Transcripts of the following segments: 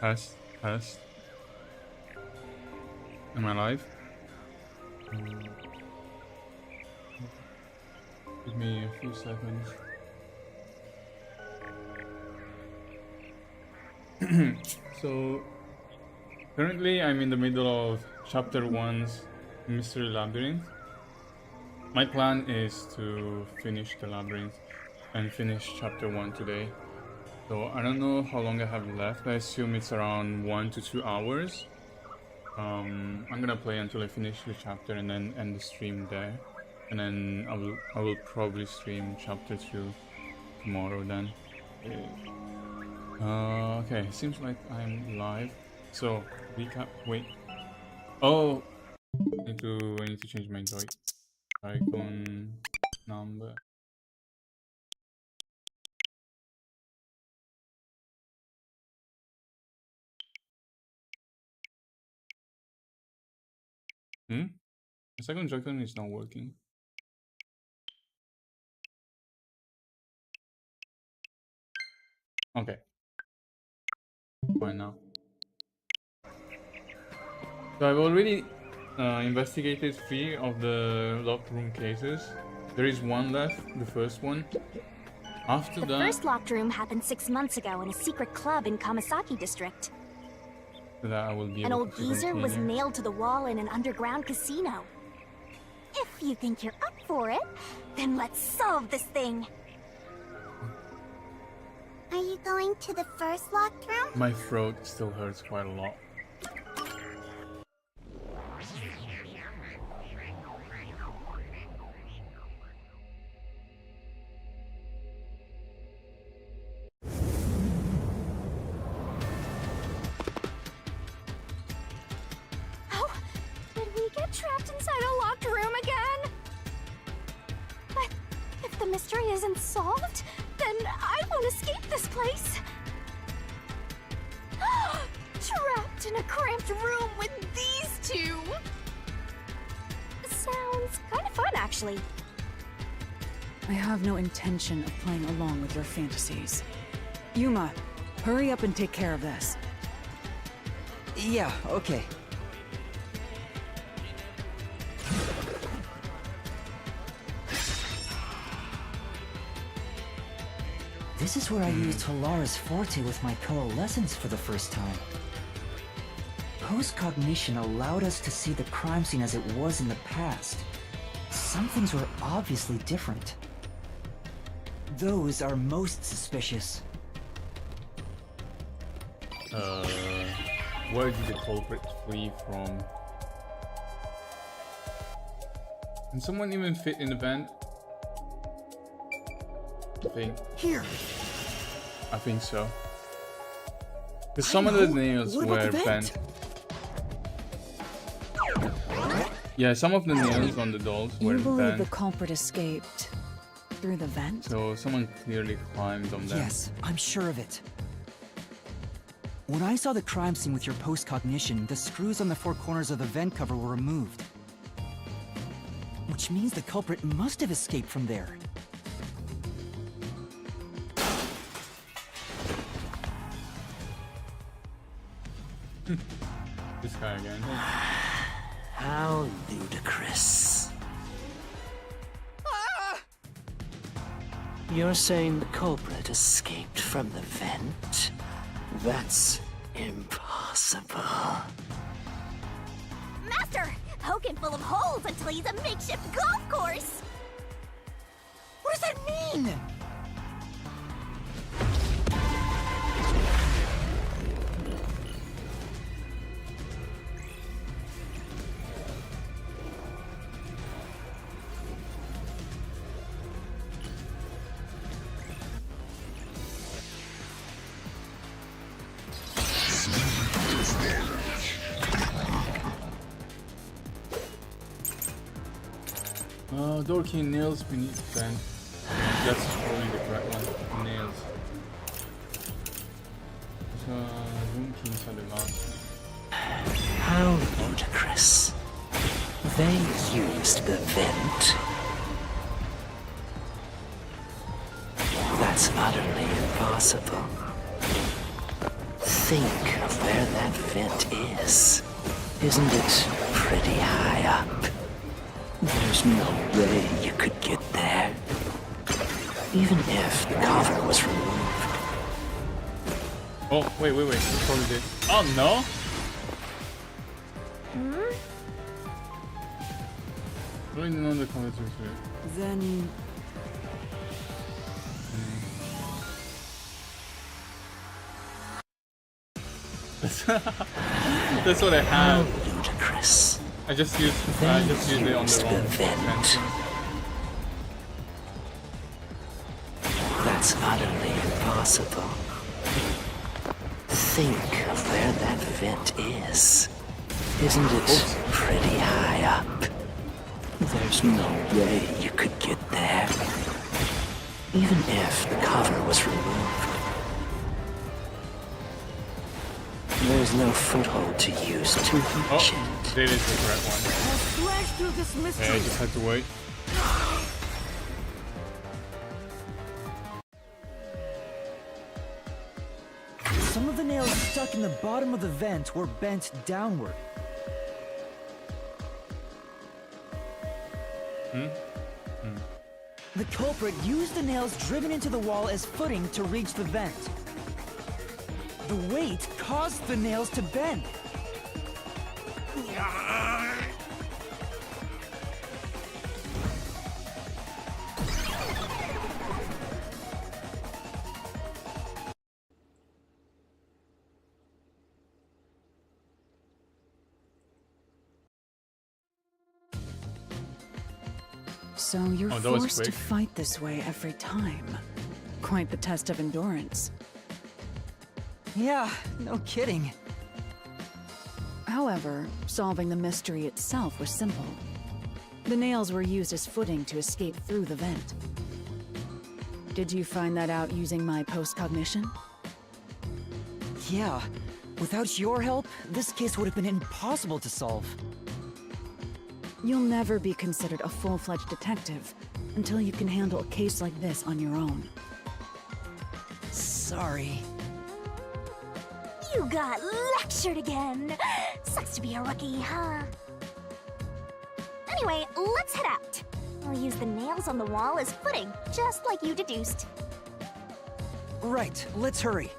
Test, test. Am I live? Give me a few seconds. So, currently I'm in the middle of chapter 1's Mystery Labyrinth. My plan is to finish the labyrinth and finish chapter 1 today. So I don't know how long I have left. I assume it's around 1 to 2 hours. I'm gonna play until I finish the chapter and then end the stream there. And then I will probably stream chapter 2 tomorrow then. Okay, seems like I'm live. So recap. Wait. Oh, I need to change my icon number. The second joy-con is not working. Okay. Fine now. So I've already investigated 3 of the locked room cases. There is one left, the first one. After that... The first locked room happened 6 months ago in a secret club in Kamasaki district. That I will be An able old to geezer continue. was nailed to the wall in an underground casino. If you think you're up for it, then let's solve this thing. Are you going to the first locked room? My throat still hurts quite a lot. Oh, did we get trapped inside a locked room again? But if the mystery isn't solved, then I won't escape this place. Trapped in a cramped room with these two. Sounds kind of fun, actually. I have no intention of playing along with your fantasies. Yuma, hurry up and take care of this. Yeah, okay. This is where I used Hilara's forte with my coalescence for the first time. Post-cognition allowed us to see the crime scene as it was in the past. Some things were obviously different. Those are most suspicious. Where did the culprit flee from? Can someone even fit in the vent? Here. I think so. Because some of the nails What about were the vent? bent. Yeah, some of the nails on the dolls were You believe the bent. culprit escaped through the vent? So someone clearly climbed on them. Yes, I'm sure of it. When I saw the crime scene with your post-cognition, the screws on the 4 corners of the vent cover were removed. Which means the culprit must have escaped from there. This guy again. How ludicrous. You're saying the culprit escaped from the vent? That's impossible. Master! Poke him full of holes until he's a makeshift golf course! What does that mean? Door key nails beneath vent. That's probably the correct one. Nails. So room keys are the last one. How ludicrous. They used the vent. That's utterly impossible. Think of where that vent is. Isn't it pretty high up? There's no way you could get there. Even if the cover was removed. Oh, wait. It's probably this. Oh, no? I don't even know the colors are here. Then That's what I have. Ludicrous. I just used it on the wrong vent. That's utterly impossible. Think of where that vent is. Isn't it pretty high up? There's no way you could get there. Even if the cover was removed. There's no foothold to use to reach it. That is the correct one. slash through this mystery. Okay, I just had to wait. Some of the nails stuck in the bottom of the vent were bent downward. The culprit used the nails driven into the wall as footing to reach the vent. The weight caused the nails to bend. So you're Oh, that was forced to quick. fight this way every time. Quite the test of endurance. Yeah, no kidding. However, solving the mystery itself was simple. The nails were used as footing to escape through the vent. Did you find that out using my post-cognition? Yeah, without your help, this case would have been impossible to solve. You'll never be considered a full-fledged detective until you can handle a case like this on your own. Sorry. You got lectured again. Sucks to be a rookie, huh? Anyway, let's head out. I'll use the nails on the wall as footing, just like you deduced. Right, let's hurry.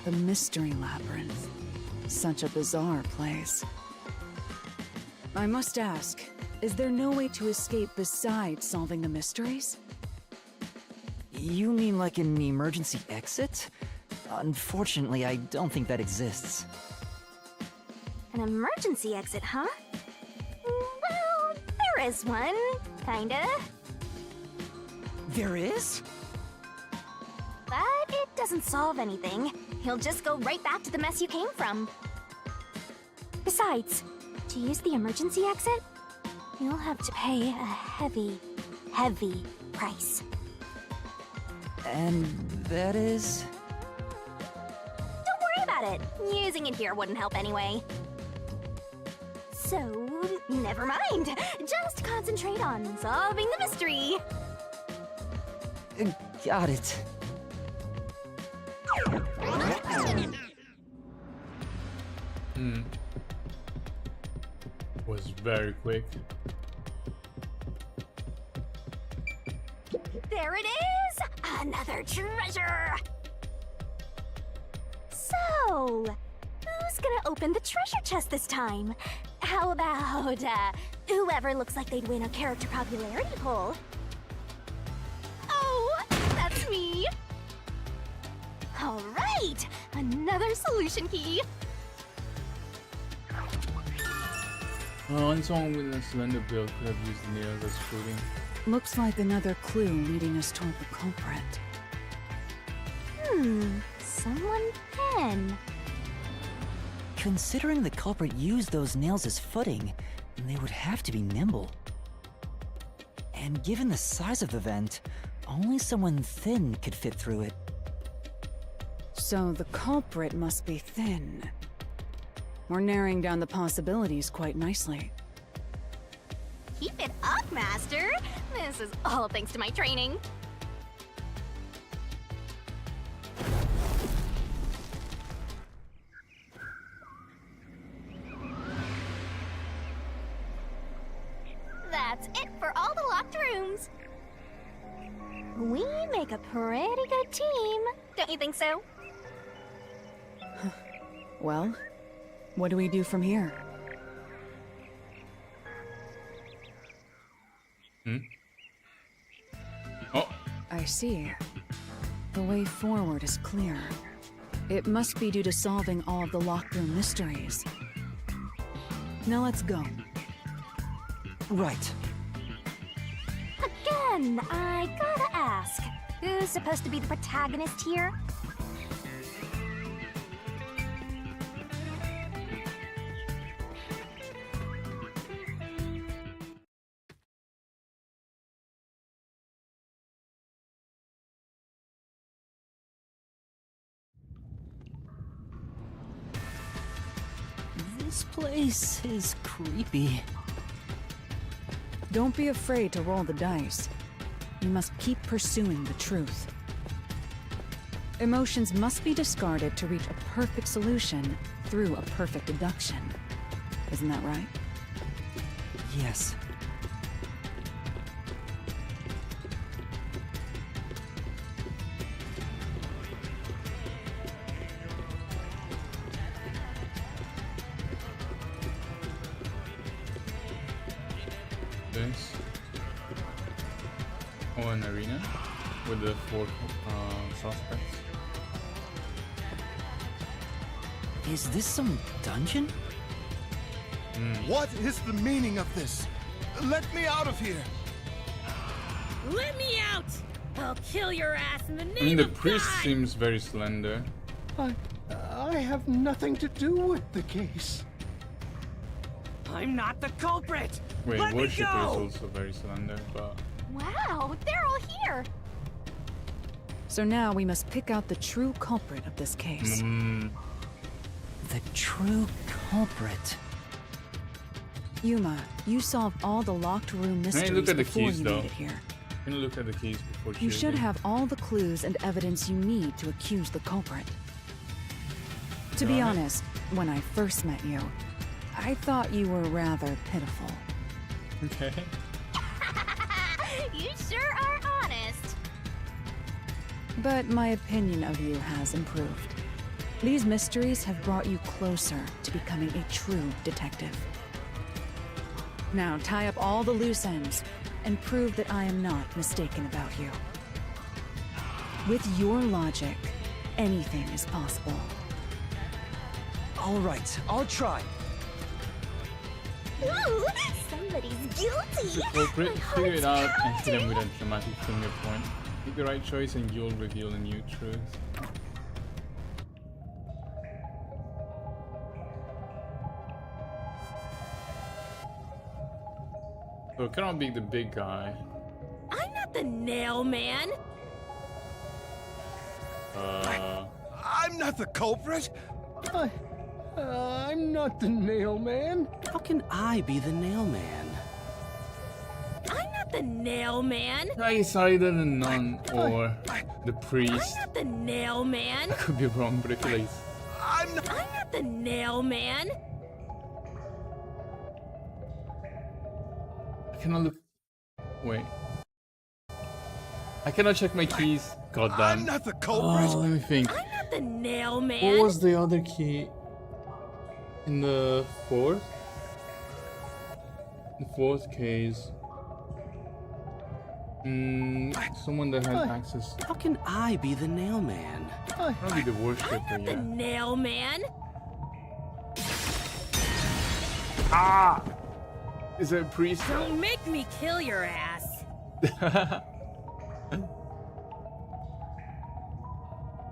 The Mystery Labyrinth. Such a bizarre place. I must ask, is there no way to escape besides solving the mysteries? You mean like an emergency exit? Unfortunately, I don't think that exists. An emergency exit, huh? Well, there is one, kinda. There is? But it doesn't solve anything. You'll just go right back to the mess you came from. Besides, to use the emergency exit, you'll have to pay a heavy, heavy price. And that is... Don't worry about it. Using it here wouldn't help anyway. So, never mind. Just concentrate on solving the mystery. Got it. Was very quick. There it is! Another treasure! So, who's gonna open the treasure chest this time? How about, whoever looks like they'd win a character popularity poll? Oh, that's me! Alright! Another solution key! Only someone with a slender build could have used the nails as footing. Looks like another clue leading us toward the culprit. Someone pen. Considering the culprit used those nails as footing, they would have to be nimble. And given the size of the vent, only someone thin could fit through it. So the culprit must be thin. We're narrowing down the possibilities quite nicely. Keep it up, Master. This is all thanks to my training. That's it for all the locked rooms. We make a pretty good team. Don't you think so? Well, what do we do from here? Oh, I see. The way forward is clear. It must be due to solving all of the locked room mysteries. Now let's go. Right. Again, I gotta ask, who's supposed to be the protagonist here? This place is creepy. Don't be afraid to roll the dice. You must keep pursuing the truth. Emotions must be discarded to reach a perfect solution through a perfect deduction. Isn't that right? Yes. this. Oh, an arena with the 4 suspects. Is this some dungeon? What is the meaning of this? Let me out of here! Let me out! I'll kill your ass in the name I mean, the of priest God! seems very slender. I have nothing to do with the case. I'm not the culprit! Wait, Let me worshipper is go! also very slender, but Wow, they're all here. So now we must pick out the true culprit of this case. The true culprit. Yuma, you solved all the locked room mysteries look at the before keys, you though. made it here. can you look at the keys before You should choosing? have all the clues and evidence you need to accuse the culprit. To be Got it. honest, when I first met you, I thought you were rather pitiful. Okay. You sure are honest. But my opinion of you has improved. These mysteries have brought you closer to becoming a true detective. Now tie up all the loose ends and prove that I am not mistaken about you. With your logic, anything is possible. All right, I'll try. Ooh, somebody's guilty. The culprit, My figure it heart's out and hit him pounding. with a dramatic finger point. Make the right choice and you'll reveal a new truth. So it cannot be the big guy. I'm not the nail man. I'm not the culprit! I'm not the nail man. How can I be the nail man? I'm not the nail man. It's either the nun or the priest. I'm not the nail man. I could be wrong, but I feel like it's... I'm not the nail man. I cannot look... Wait. I cannot check my keys. God I'm damn. not the culprit! Oh, let me think. I'm not the nail What man. was the other key? In the fourth? The fourth case. Someone that had access. How can I be the nail man? Probably the worshipper, I'm not the yeah. nail man. Is it a priest? Don't make me kill your ass.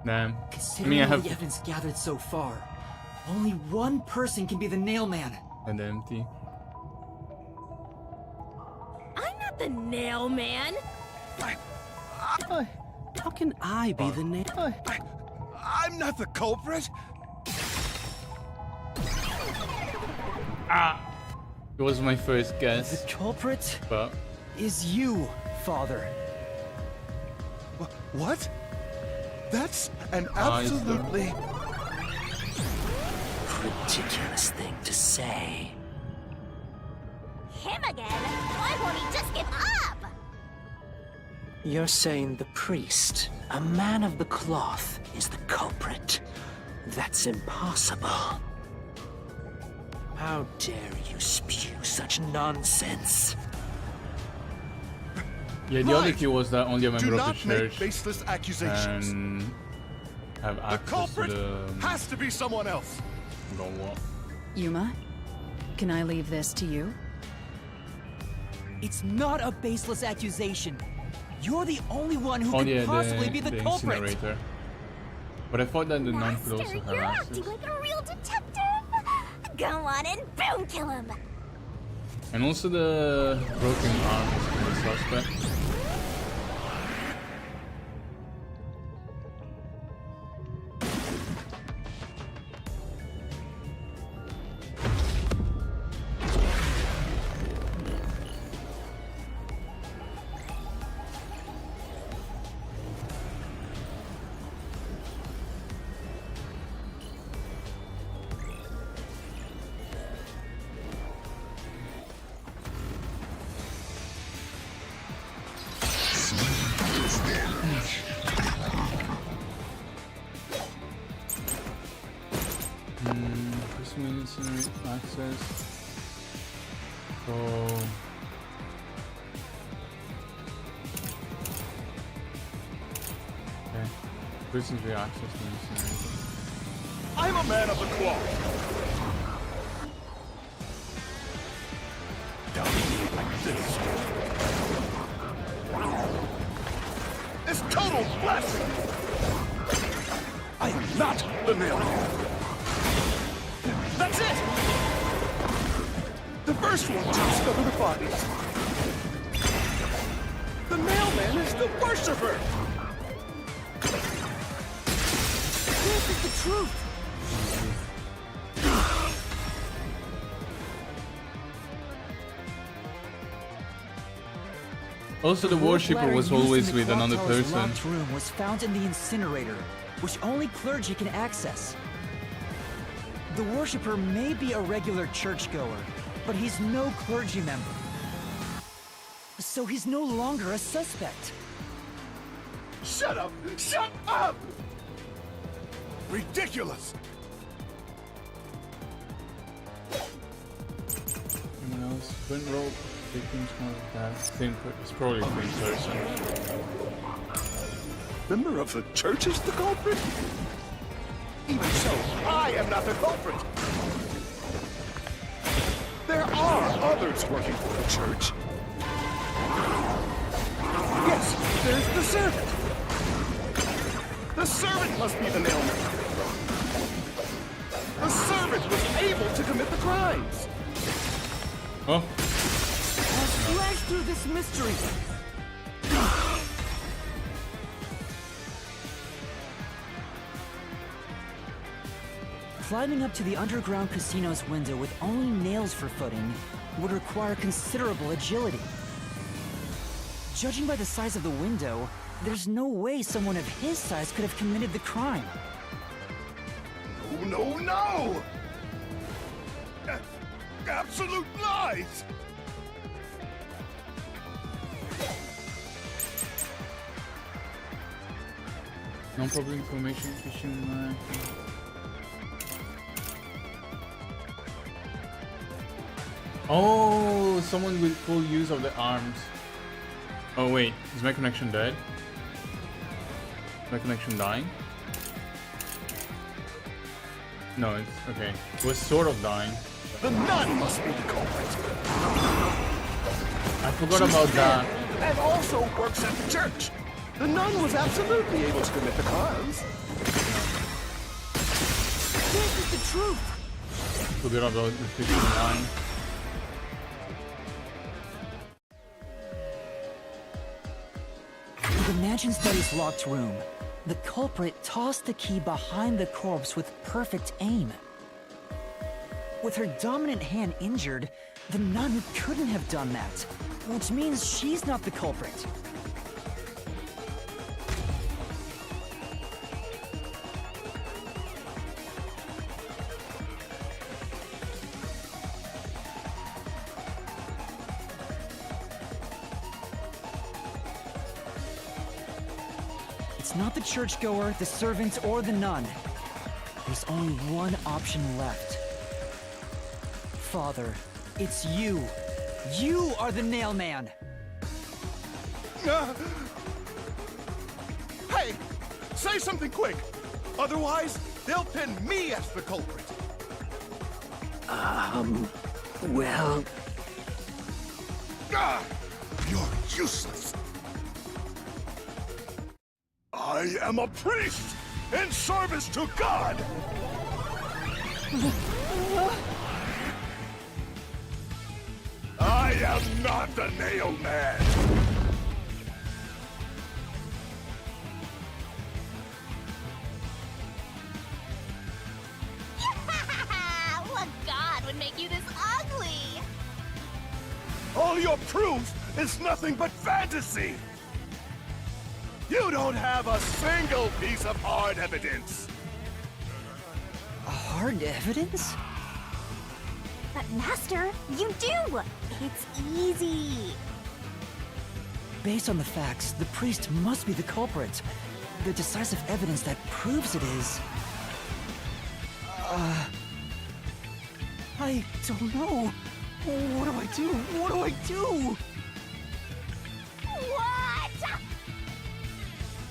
Damn. Considering I all have the evidence gathered so far, only one person can be the nail man. and empty. I'm not the nail man. How can I be the nail? I'm not the culprit. It was my first The guess, culprit but is you, Father. What? That's an Ah, it's the- absolutely... Ridiculous thing to say. Him again? Why won't he just give up? You're saying the priest, a man of the cloth, is the culprit? That's impossible. How dare you spew such nonsense? yeah, the other Right. key was that only a member Do of not the make church baseless accusations. can have The access to culprit the has to be someone else. what? Yuma, can I leave this to you? It's not a baseless accusation. You're the only one who Oh could yeah, possibly be the culprit. incinerator. But I thought that the nun could Master, also have you're access. acting like a real detective. Go on and boom kill him. And also the broken arm is kind of suspect. This means access. So okay, this is the access to the incinerator. I'm a man of the cloth. Down like this. It's total blasphemy. I am not the mailman. That's it. The first one to discover the bodies. The mailman is the worshiper. This is the truth. Also, the worshipper letter was used in always the with clock another tower's person. locked room was found in the incinerator, which only clergy can access. The worshipper may be a regular churchgoer, but he's no clergy member. So he's no longer a suspect. Shut up! Shut up! Ridiculous! Anyone else? Twin rope, victims, it's probably the same person. Member of the church is the culprit? Even so, I am not the culprit! There are others working for the church. Yes, there's the servant. The servant must be the mailman. The servant was able to commit the crimes. Oh, Let's flash through this mystery. Climbing up to the underground casino's window with only nails for footing would require considerable agility. Judging by the size of the window, there's no way someone of his size could have committed the crime. Oh, no, no! Absolute lies! non-public information, fishing. Oh, someone with full use of the arms. Oh wait, is my connection dead? Is my connection dying? No, it's okay. It was sort of dying. The nun must be the culprit. I forgot about that. And also works at the church. The nun was absolutely able to commit the crimes. This is the truth! Forgot about the fishing line. The mansion study's locked room. The culprit tossed the key behind the corpse with perfect aim. With her dominant hand injured, the nun couldn't have done that, which means she's not the culprit. It's not the churchgoer, the servant, or the nun. There's only one option left. Father, it's you. You are the nail man. Hey! Say something quick! Otherwise, they'll pin me as the culprit. Well, You're useless. I am a priest in service to God! I am not the nail man! What god would make you this ugly? All your proof is nothing but fantasy! You don't have a single piece of hard evidence! Hard evidence? But Master, you do! It's easy! Based on the facts, the priest must be the culprit. The decisive evidence that proves it is... I don't know. What do I do? What do I do? What?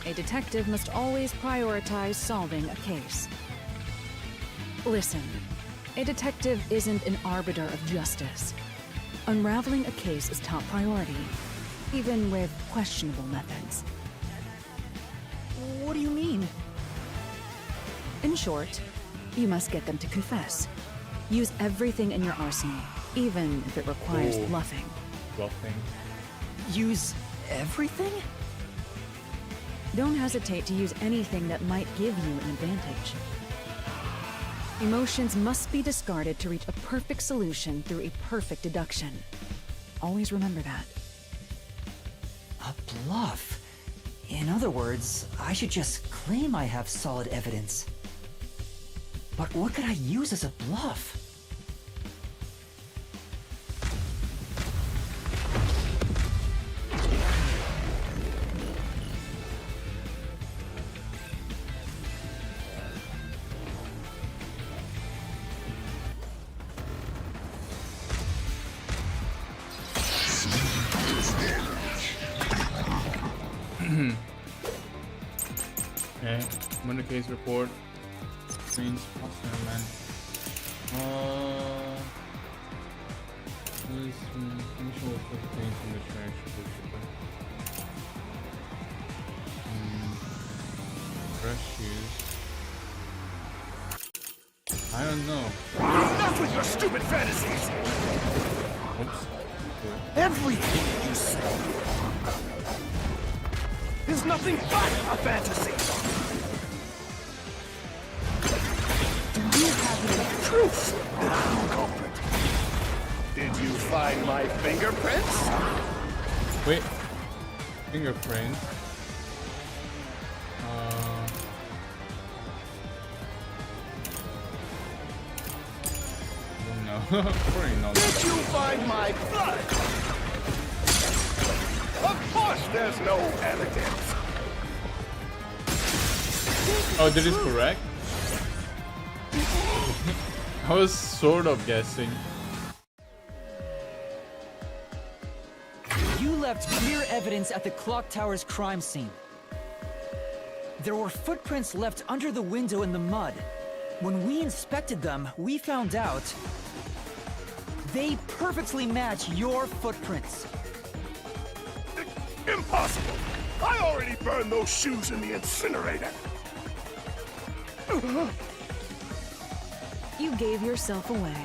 A detective must always prioritize solving a case. Listen, a detective isn't an arbiter of justice. Unraveling a case is top priority, even with questionable methods. What do you mean? In short, you must get them to confess. Use everything in your arsenal, even if it requires bluffing. Bluffing. Use everything? Don't hesitate to use anything that might give you an advantage. Emotions must be discarded to reach a perfect solution through a perfect deduction. Always remember that. A bluff? In other words, I should just claim I have solid evidence. But what could I use as a bluff? Okay, murder case report. Screens, Austin, man. This initial things from the trash. Fresh shoes. I don't know. Enough with your stupid fantasies! Oops. Everything you say is nothing but a fantasy! Do you have any proof, culprit? Did you find my fingerprints? Wait. Fingerprint. No. Probably not. Did you find my blood? Of course there's no evidence. Oh, that is correct? I was sort of guessing. You left clear evidence at the clock tower's crime scene. There were footprints left under the window in the mud. When we inspected them, we found out they perfectly match your footprints. Impossible! I already burned those shoes in the incinerator. You gave yourself away.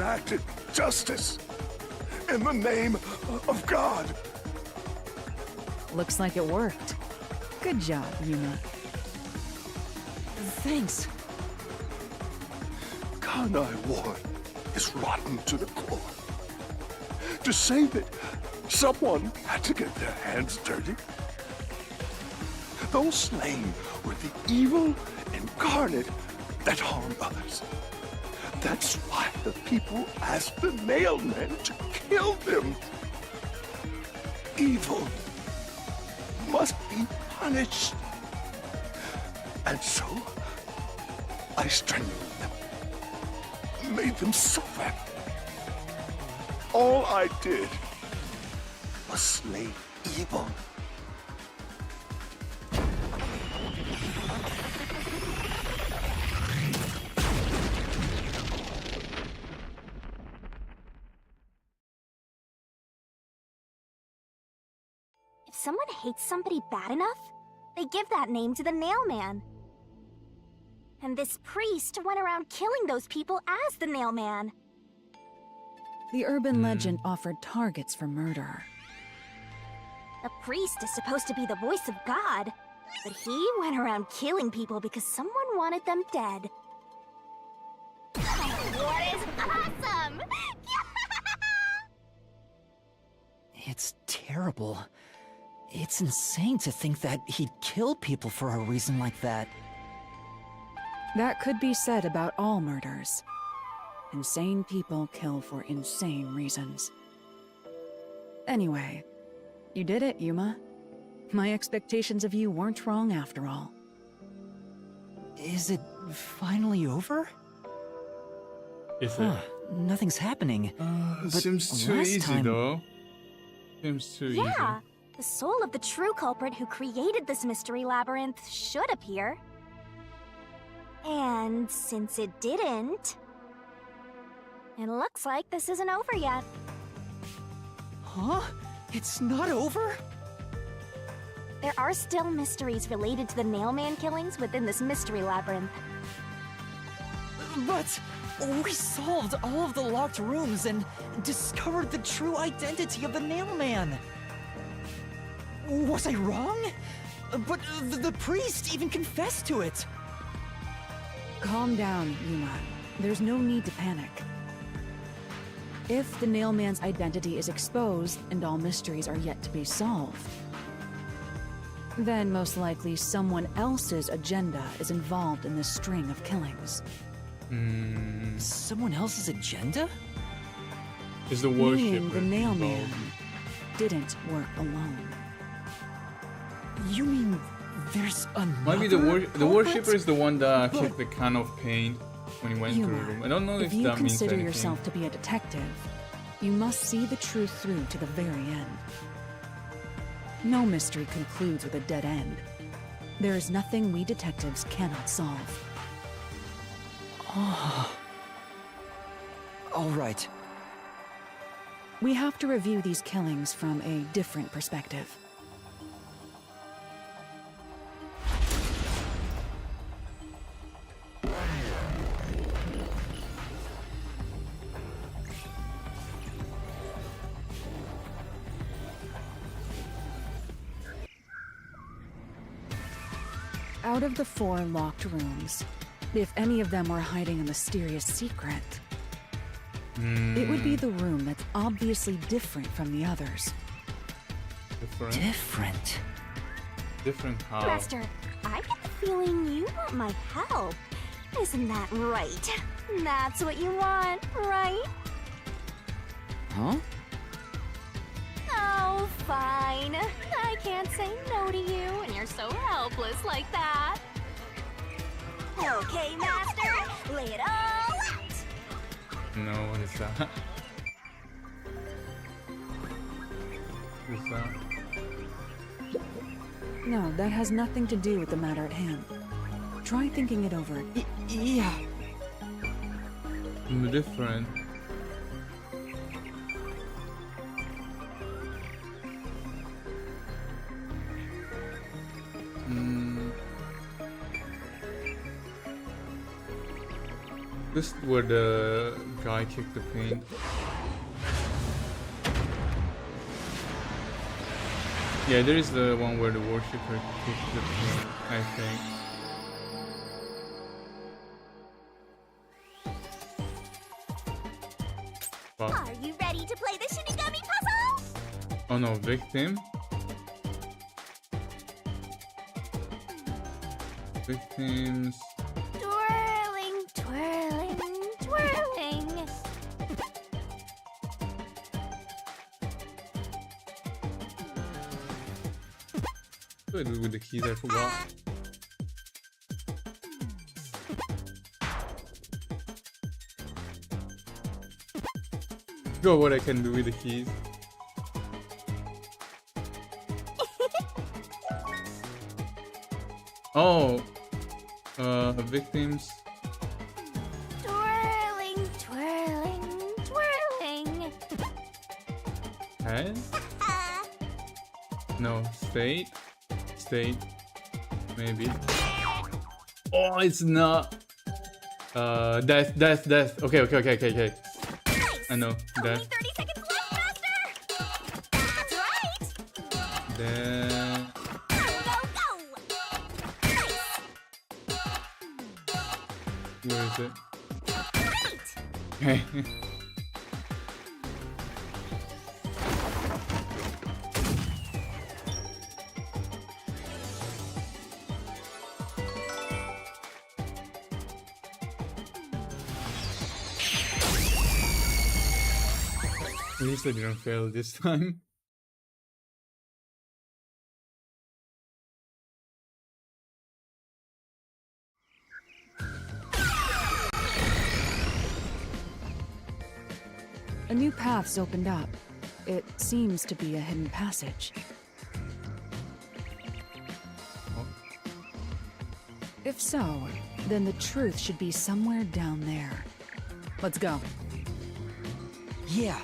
enacted justice in the name of God. Looks like it worked. Good job, Yuma. Thanks. Kanai Ward is rotten to the core. To save it, someone had to get their hands dirty. Those slain were the evil incarnate that harmed others. That's why the people asked the nailmen to kill them. Evil must be punished. And so, I strangled them, made them suffer. All I did was slay evil. If someone hates somebody bad enough, they give that name to the Nailman. And this priest went around killing those people as the Nailman. The urban legend offered targets for murder. The priest is supposed to be the voice of God, but he went around killing people because someone wanted them dead. What is awesome? It's terrible. It's insane to think that he'd kill people for a reason like that. That could be said about all murders. Insane people kill for insane reasons. Anyway, you did it, Yuma. My expectations of you weren't wrong after all. Is it finally over? Is it? Nothing's happening. But Seems too last easy time- though. Seems too Yeah, the soul of the true culprit who created this mystery labyrinth should appear. And since it didn't, it looks like this isn't over yet. Huh? It's not over? There are still mysteries related to the Nailman killings within this mystery labyrinth. But we solved all of the locked rooms and discovered the true identity of the Nailman. Was I wrong? But the priest even confessed to it. Calm down, Yuma. There's no need to panic. If the Nailman's identity is exposed and all mysteries are yet to be solved, then most likely someone else's agenda is involved in this string of killings. Someone else's agenda? Is the Meaning worshipper the Nailman involved? didn't work alone. You mean there's another Maybe the culprit? worshipper is the one that But- kicked the can of paint when he went through the Yuma, room. I don't know if you that means consider anything. yourself to be a detective, you must see the truth through to the very end. No mystery concludes with a dead end. There is nothing we detectives cannot solve. All right. We have to review these killings from a different perspective. Out of the 4 locked rooms, if any of them were hiding a mysterious secret, it would be the room that's obviously different from the others. Different? Different. Different how? Master, I get the feeling you want my help. Isn't that right? That's what you want, right? Huh? Oh, fine. I can't say no to you, and you're so helpless like that. Okay, Master, lay it all out. No, what is that? What is that? No, that has nothing to do with the matter at hand. Try thinking it over. Yeah. Different. This is where the guy kicked the paint. Yeah, there is the one where the worshipper kicked the paint, I think. Wow. Are you ready to play the Shinigami puzzle? Oh no, victim? Victims... Twirling, twirling, twirling. What do I do with the keys? I forgot. Go what I can do with the keys. Oh, victims. Twirling, twirling, twirling. Head? No, state. State. Maybe. Oh, it's not. Death, death, death. Okay. Nice. I know, Only death. 30 seconds left, Master! That's right! Death. Go! Nice! Where is it? Great! Okay. At least I didn't fail this time. A new path's opened up. It seems to be a hidden passage. Oh. If so, then the truth should be somewhere down there. Let's go. Yeah.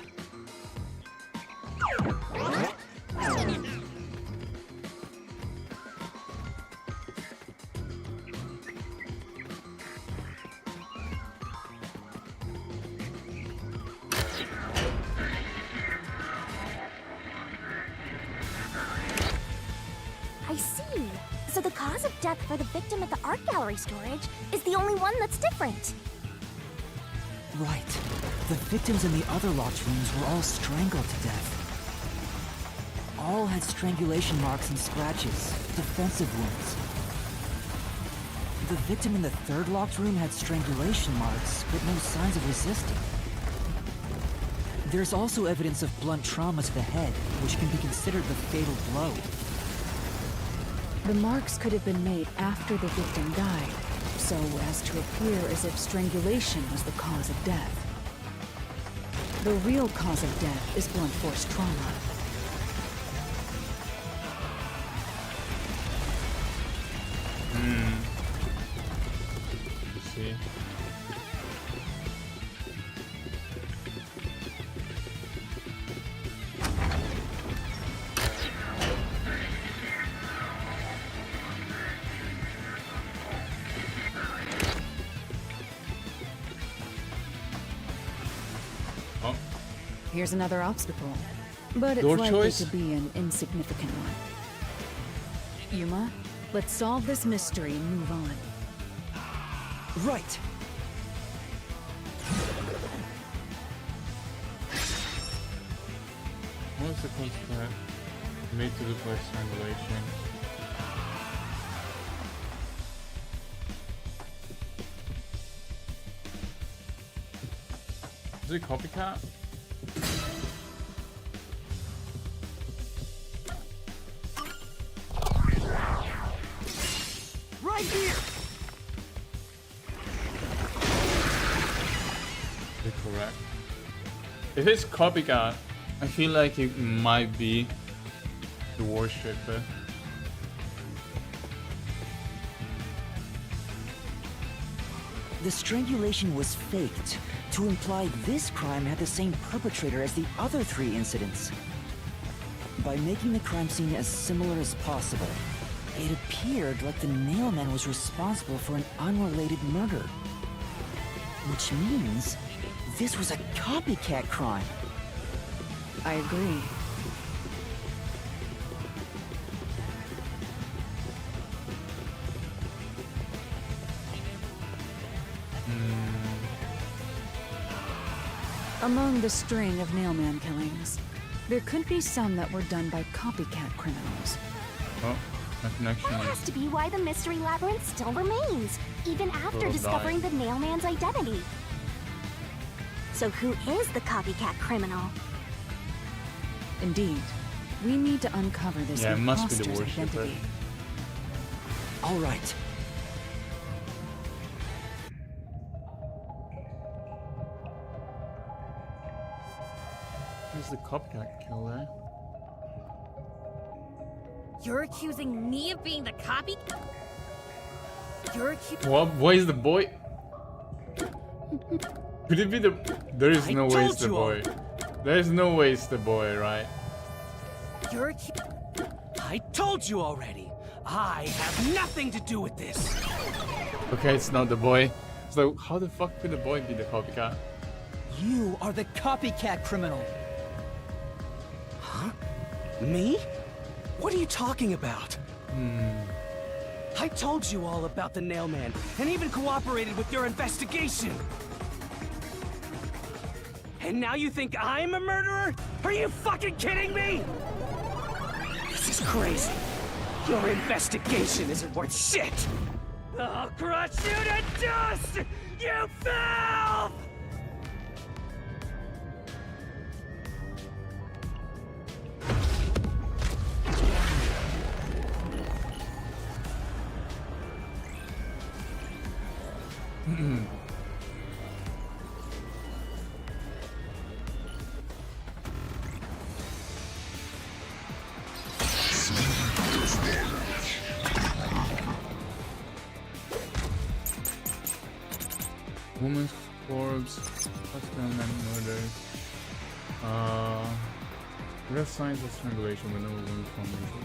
I see. So the cause of death for the victim at the art gallery storage is the only one that's different. Right. The victims in the other locked rooms were all strangled to death. All had strangulation marks and scratches, defensive wounds. The victim in the third locked room had strangulation marks, but no signs of resisting. There's also evidence of blunt trauma to the head, which can be considered the fatal blow. The marks could have been made after the victim died, so as to appear as if strangulation was the cause of death. The real cause of death is blunt force trauma. Let's see. Oh, Here's another obstacle, but it's Your likely choice? to be an insignificant one. Yuma, let's solve this mystery and move on. Right. what was the cause of that? Made to look like strangulation. Is it copycat? Right here! Is it correct? If it's copycat, I feel like it might be the worshipper. The strangulation was faked to imply this crime had the same perpetrator as the other 3 incidents. By making the crime scene as similar as possible, it appeared like the Nailman was responsible for an unrelated murder. Which means this was a copycat crime. I agree. Among the string of Nailman killings, there could be some that were done by copycat criminals. Oh, my connection That has to be why the mystery labyrinth still remains, even after Oh, discovering the Nailman's identity. So who is the copycat criminal? Indeed, we need to uncover this Yeah, it must be the imposter's worshipper. identity. All right. Who's the copycat killer? You're accusing me of being the copycat? You're accusing. What is the boy? Could it be the? There is I no way it's told the you boy. There's no way it's the boy, right? You're accusing. I told you already. I have nothing to do with this. Okay, it's not the boy. So how the fuck could the boy be the copycat? You are the copycat criminal. Me? What are you talking about? I told you all about the Nailman, and even cooperated with your investigation. And now you think I'm a murderer? Are you fucking kidding me? This is crazy. Your investigation isn't worth shit. I'll crush you to dust, you filth! Woman's corpse, husband and murder. Real signs of strangulation with no wound formation.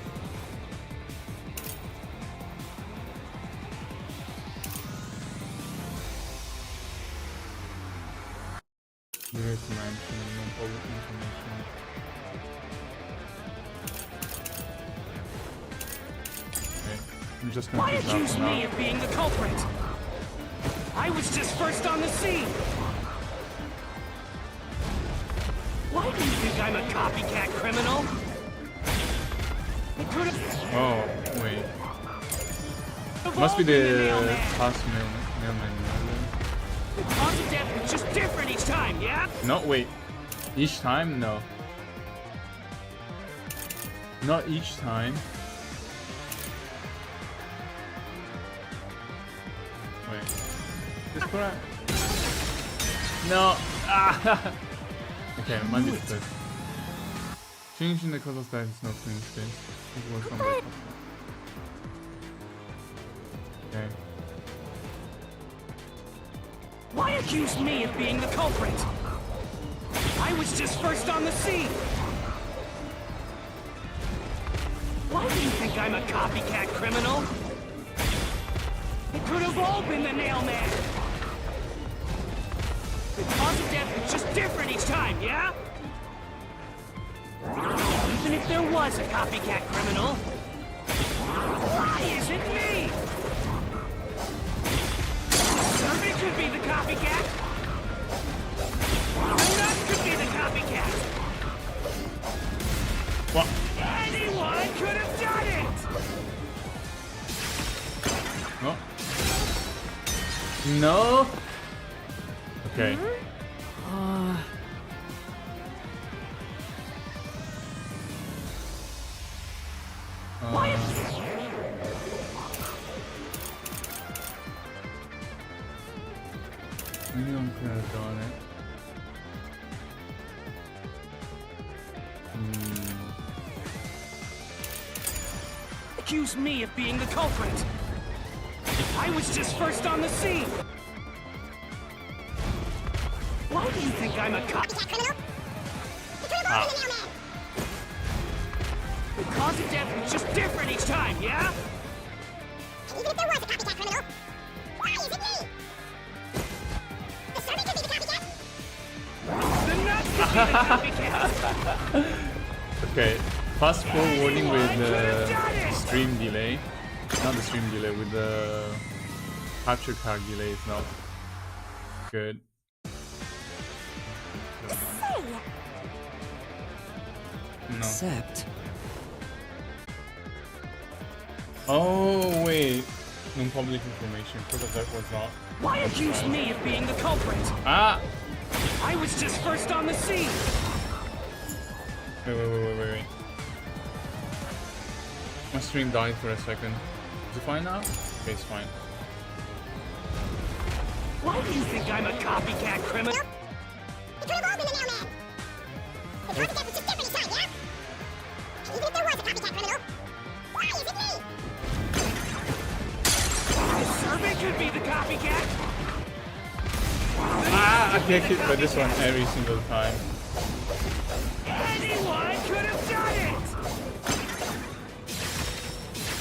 Direct mention, non-public information. Okay, I'm just gonna Why keep that accuse for me now. of being the culprit? I was just first on the scene. Why do you think I'm a copycat criminal? It could have Oh, wait. Must be the past mailman. The cause of death was just different each time, yeah? No, wait. Each time? No. Not each time. Wait. Is correct? No. Ah. Okay, it might be the first. Changing the cause of death is not clean space. It was on the Okay. Why accuse me of being the culprit? I was just first on the scene. Why do you think I'm a copycat criminal? It could have all been the Nailman. The cause of death was just different each time, yeah? Even if there was a copycat criminal, why is it me? Servant could be the copycat. Nut could be the copycat. What? Anyone could have done it! No. No. Okay. Anyone could have done it. Accuse me of being the culprit. I was just first on the scene. Why do you think I'm a cop? The cause of death was just different each time, yeah? Even if there was a copycat criminal, why is it me? Okay, fast forwarding with the stream delay. Not the stream delay, with the capture card delay is not good. No. Except... Oh wait, non-public information. Because that was not. Why accuse me of being the culprit? Ah! I was just first on the scene. Wait. My stream died for a second. Is it fine now? Okay, it's fine. Why do you think I'm a copycat criminal? You could have all been the mailman. The copycat was just different inside, yeah? And even if there was a copycat criminal, why is it me? The servant could be the copycat. Ah! I get hit by this one every single time. Anyone could have done it.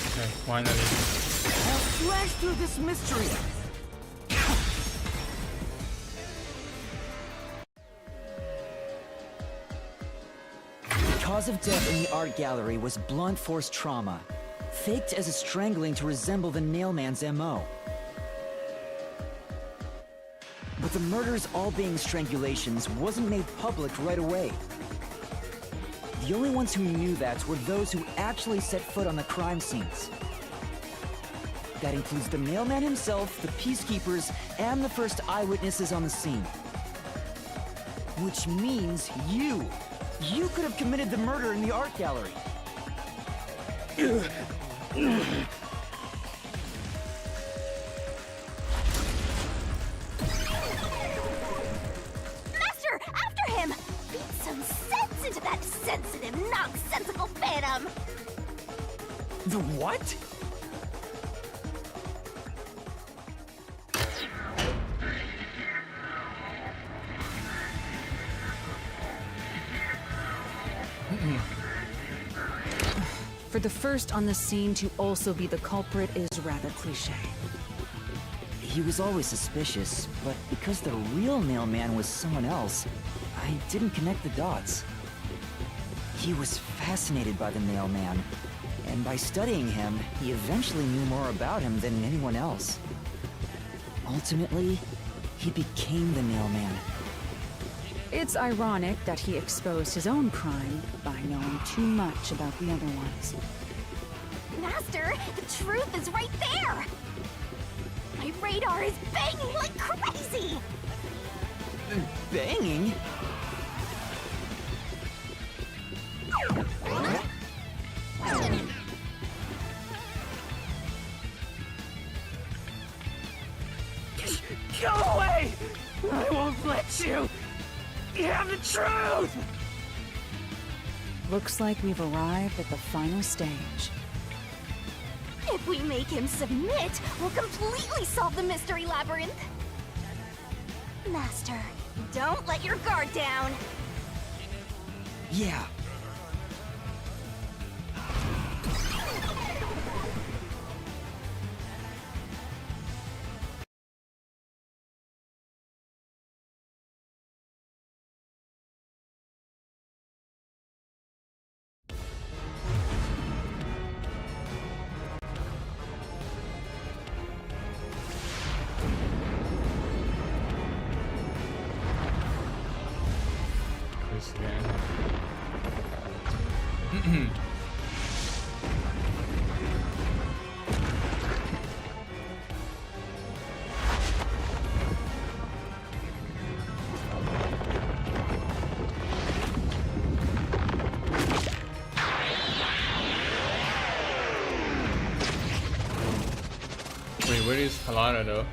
Okay, finally. I'll slash through this mystery. The cause of death in the art gallery was blunt force trauma, faked as a strangling to resemble the nailman's MO. But the murders all being strangulations wasn't made public right away. The only ones who knew that were those who actually set foot on the crime scenes. That includes the mailman himself, the peacekeepers, and the first eyewitnesses on the scene. Which means you! You could have committed the murder in the art gallery. Master, after him! Beat some sense into that sensitive, nonsensical phantom! The what? For the first on the scene to also be the culprit is rather cliché. He was always suspicious, but because the real mailman was someone else, I didn't connect the dots. He was fascinated by the mailman, and by studying him, he eventually knew more about him than anyone else. Ultimately, he became the mailman. It's ironic that he exposed his own crime by knowing too much about the other ones. Master, the truth is right there! My radar is banging like crazy! Banging? Go away! I won't let you! You have the truth! Looks like we've arrived at the final stage. If we make him submit, we'll completely solve the mystery labyrinth! Master, don't let your guard down! Yeah. This again. Wait, where is Halara though?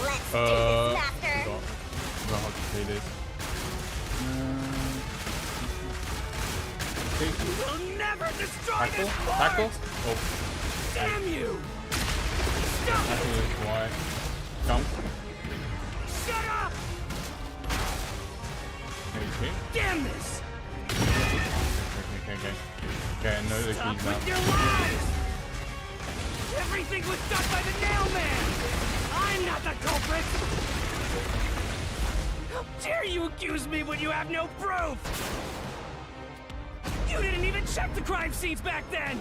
Let's do this, Master. Forgot how to play this. You'll never destroy Tackle? this fort! Tackle? Oh, Damn you! Stop tackle it! is why. Jump. Shut up! Okay. Damn this! Stop speeds with up. your lies! Everything was done by the Nailman! I'm not the culprit! How dare you accuse me when you have no proof? You didn't even check the crime scenes back then!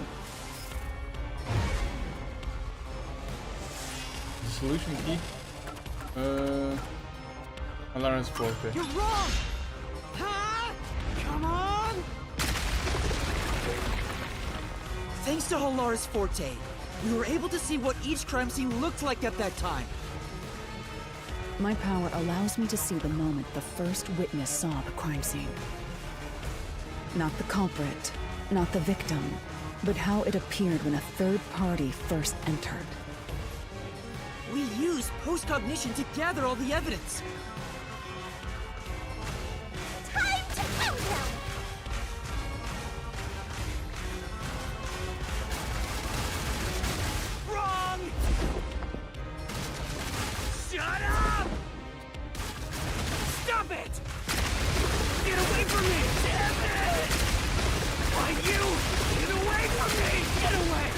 The solution key? Alarm's forte. You're wrong! Huh? Come on! Thanks to Halara's Forte, we were able to see what each crime scene looked like at that time. My power allows me to see the moment the first witness saw the crime scene. Not the culprit, not the victim, but how it appeared when a third party first entered. We used post-cognition to gather all the evidence. Time to kill him! Wrong! Shut up! Stop it! Get away from me! Damn it! Why you? Get away from me! Get away!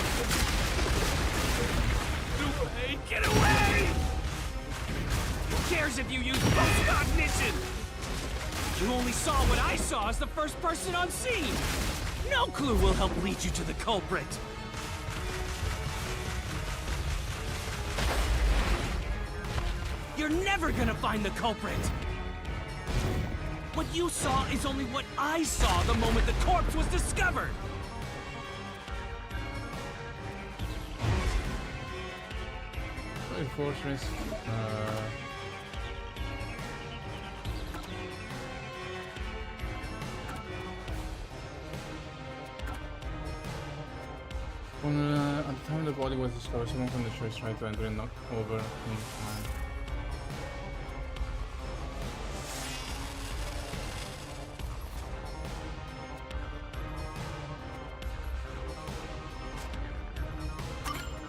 Get away! Who cares if you use post-cognition? You only saw what I saw as the first person on scene! No clue will help lead you to the culprit! You're never gonna find the culprit! What you saw is only what I saw the moment the corpse was discovered! Fortress. At the time the body was discovered, someone from the church tried to enter and knock over in time.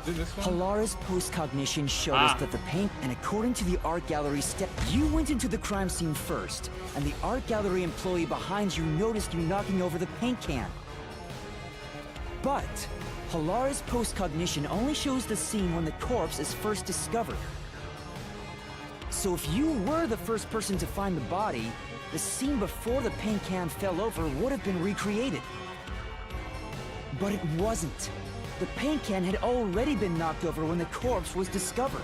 This one? Halara's post-cognition showed us that the paint, and according to the art gallery you went into the crime scene first, and the art gallery employee behind you noticed you knocking over the paint can. But Halara's post-cognition only shows the scene when the corpse is first discovered. So if you were the first person to find the body, the scene before the paint can fell over would have been recreated. But it wasn't. The paint can had already been knocked over when the corpse was discovered.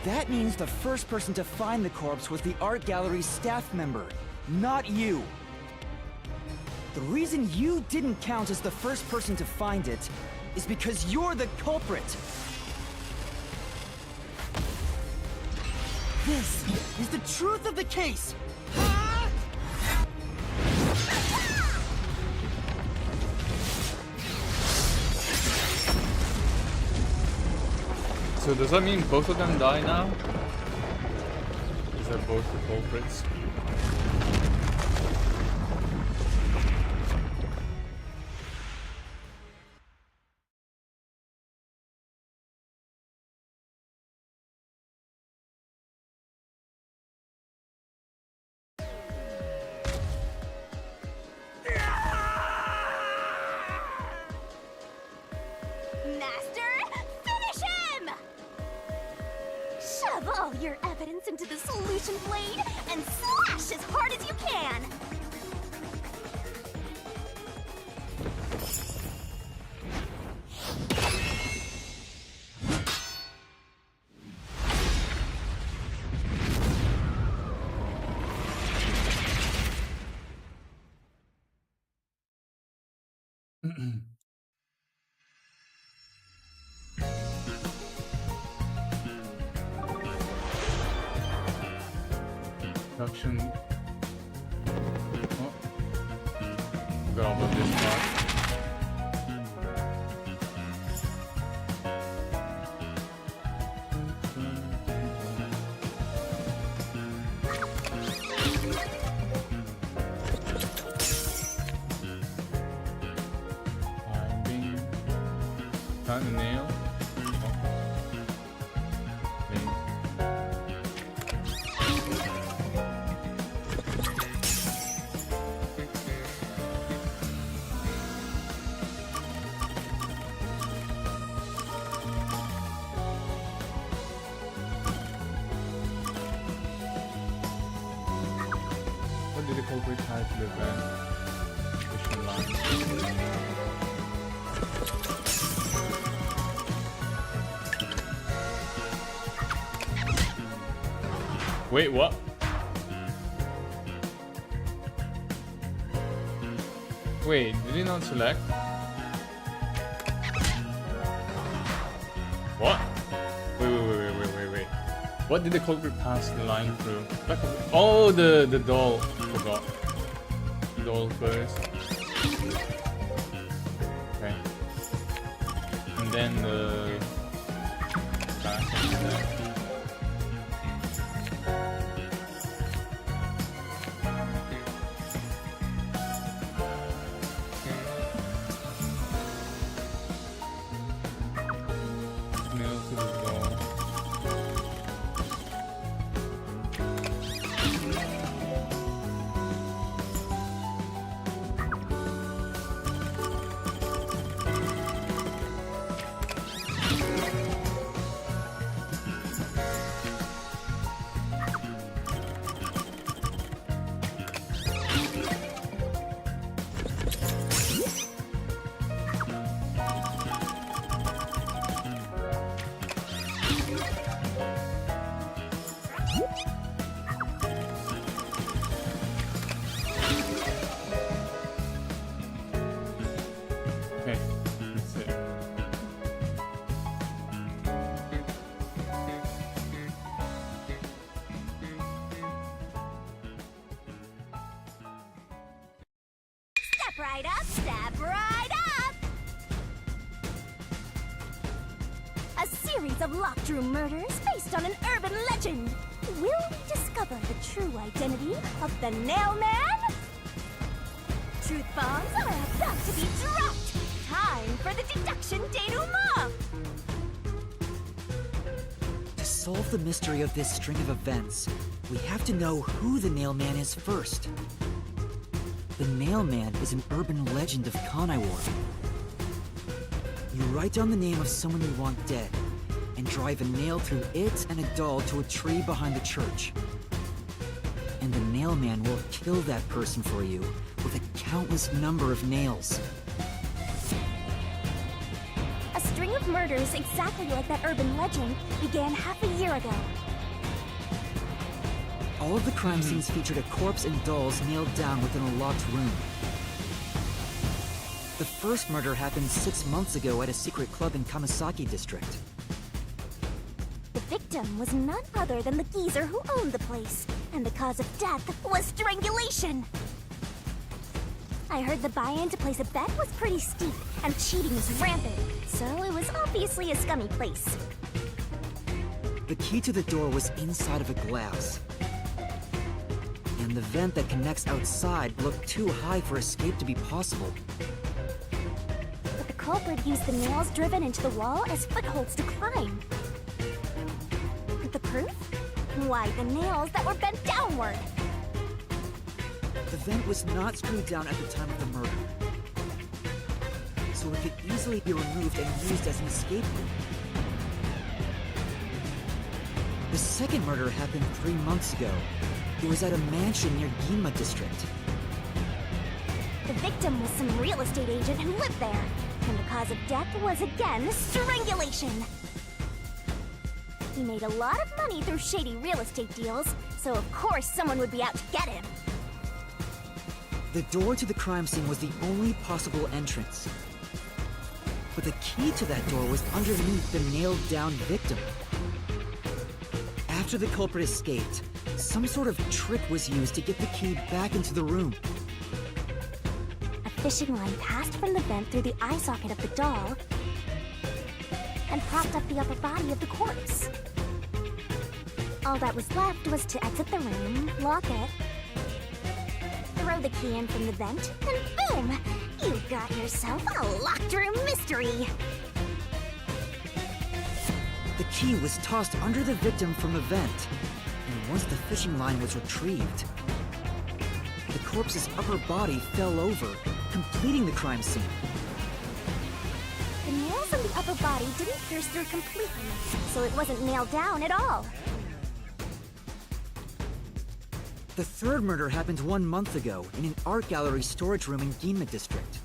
That means the first person to find the corpse was the art gallery's staff member, not you. The reason you didn't count as the first person to find it is because you're the culprit. This is the truth of the case. So does that mean both of them die now? Is that both the culprits? Master, finish him! Shove all your evidence into the solution blade and slash as hard as you can! Production. Oh. Forgot about this part. Binding. Not a nail. Wait, what? Wait, did he not select? What? Wait. What did the culprit pass the line through? Oh, the doll. Forgot. Doll first. Okay. And then the... Nail to the doll. Okay, that's it. Step right up, step right up! A series of locked room murders based on an urban legend. Will we discover the true identity of the Nail Man? Truth bombs are about to be dropped! Time for the deduction denouement! To solve the mystery of this string of events, we have to know who the Nail Man is first. The Nail Man is an urban legend of Kanaiwar. You write down the name of someone you want dead, and drive a nail through it and a doll to a tree behind the church. And the Nail Man will kill that person for you with a countless number of nails. A string of murders exactly like that urban legend began half a year ago. All of the crime scenes featured a corpse and dolls nailed down within a locked room. The first murder happened 6 months ago at a secret club in Kamasaki district. The victim was none other than the geezer who owned the place, and the cause of death was strangulation. I heard the buy-in to place a bet was pretty steep, and cheating was rampant, so it was obviously a scummy place. The key to the door was inside of a glass. And the vent that connects outside looked too high for escape to be possible. But the culprit used the nails driven into the wall as footholds to climb. The proof? Why, the nails that were bent downward. The vent was not screwed down at the time of the murder, so it could easily be removed and used as an escape route. The second murder happened 3 months ago. It was at a mansion near Ginma district. The victim was some real estate agent who lived there, and the cause of death was again strangulation. He made a lot of money through shady real estate deals, so of course someone would be out to get him. The door to the crime scene was the only possible entrance. But the key to that door was underneath the nailed-down victim. After the culprit escaped, some sort of trick was used to get the key back into the room. A fishing line passed from the vent through the eye socket of the doll and propped up the upper body of the corpse. All that was left was to exit the room, lock it, throw the key in from the vent, and boom! You got yourself a locked room mystery! The key was tossed under the victim from the vent, and once the fishing line was retrieved, the corpse's upper body fell over, completing the crime scene. The nails in the upper body didn't pierce through completely, so it wasn't nailed down at all. The third murder happened 1 month ago in an art gallery storage room in Ginma district.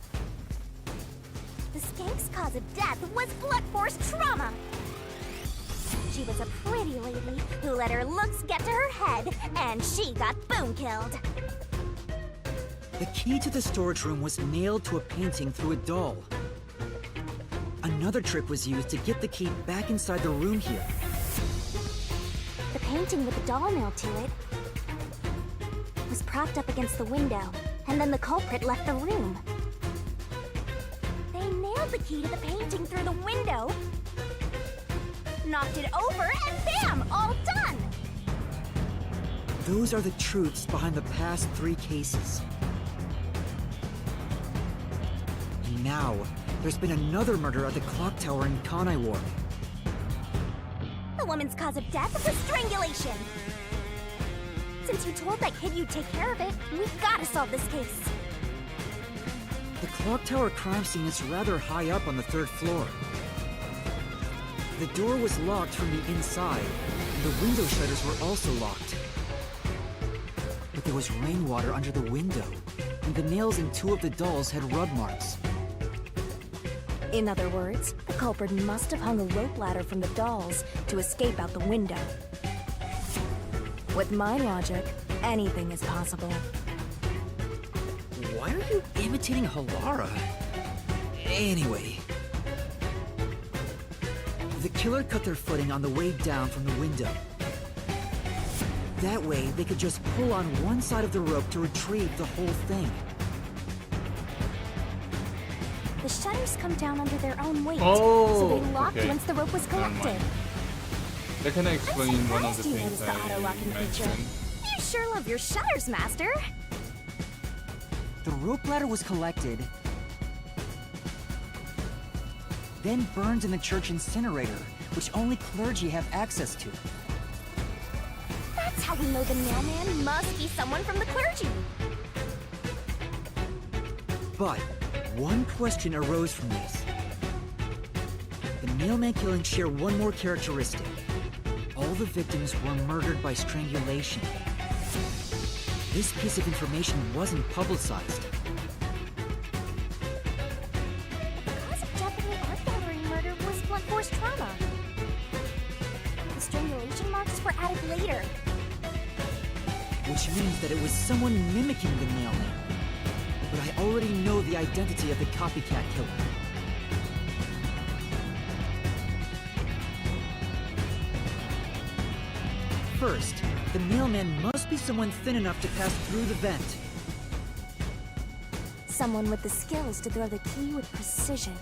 The skank's cause of death was blunt force trauma. She was a pretty lady who let her looks get to her head, and she got boom killed. The key to the storage room was nailed to a painting through a doll. Another trick was used to get the key back inside the room here. The painting with the doll nailed to it was propped up against the window, and then the culprit left the room. They nailed the key to the painting through the window, knocked it over, and bam! All done! Those are the truths behind the past 3 cases. And now, there's been another murder at the clock tower in Kanai Ward. The woman's cause of death was strangulation. Since you told that kid you'd take care of it, we've gotta solve this case. The clock tower crime scene is rather high up on the 3rd floor. The door was locked from the inside, and the window shutters were also locked. But there was rainwater under the window, and the nails in 2 of the dolls had rub marks. In other words, the culprit must have hung a rope ladder from the dolls to escape out the window. With my logic, anything is possible. Why are you imitating Halara? Anyway. The killer cut their footing on the way down from the window. That way, they could just pull on one side of the rope to retrieve the whole thing. The shutters come down under their own weight, Oh, so they locked okay. once the rope was Never mind. collected. That can explain one of the You things noticed the auto-locking I feature. mentioned. You sure love your shutters, Master. The rope ladder was collected, then burned in the church incinerator, which only clergy have access to. That's how we know the mailman must be someone from the clergy. But one question arose from this. The mailman killings share one more characteristic. All the victims were murdered by strangulation. This piece of information wasn't publicized. The cause of death in the art gallery murder was blunt force trauma. The strangulation marks were added later. Which means that it was someone mimicking the mailman. But I already know the identity of the copycat killer. First, the mailman must be someone thin enough to pass through the vent. Someone with the skills to throw the key with precision.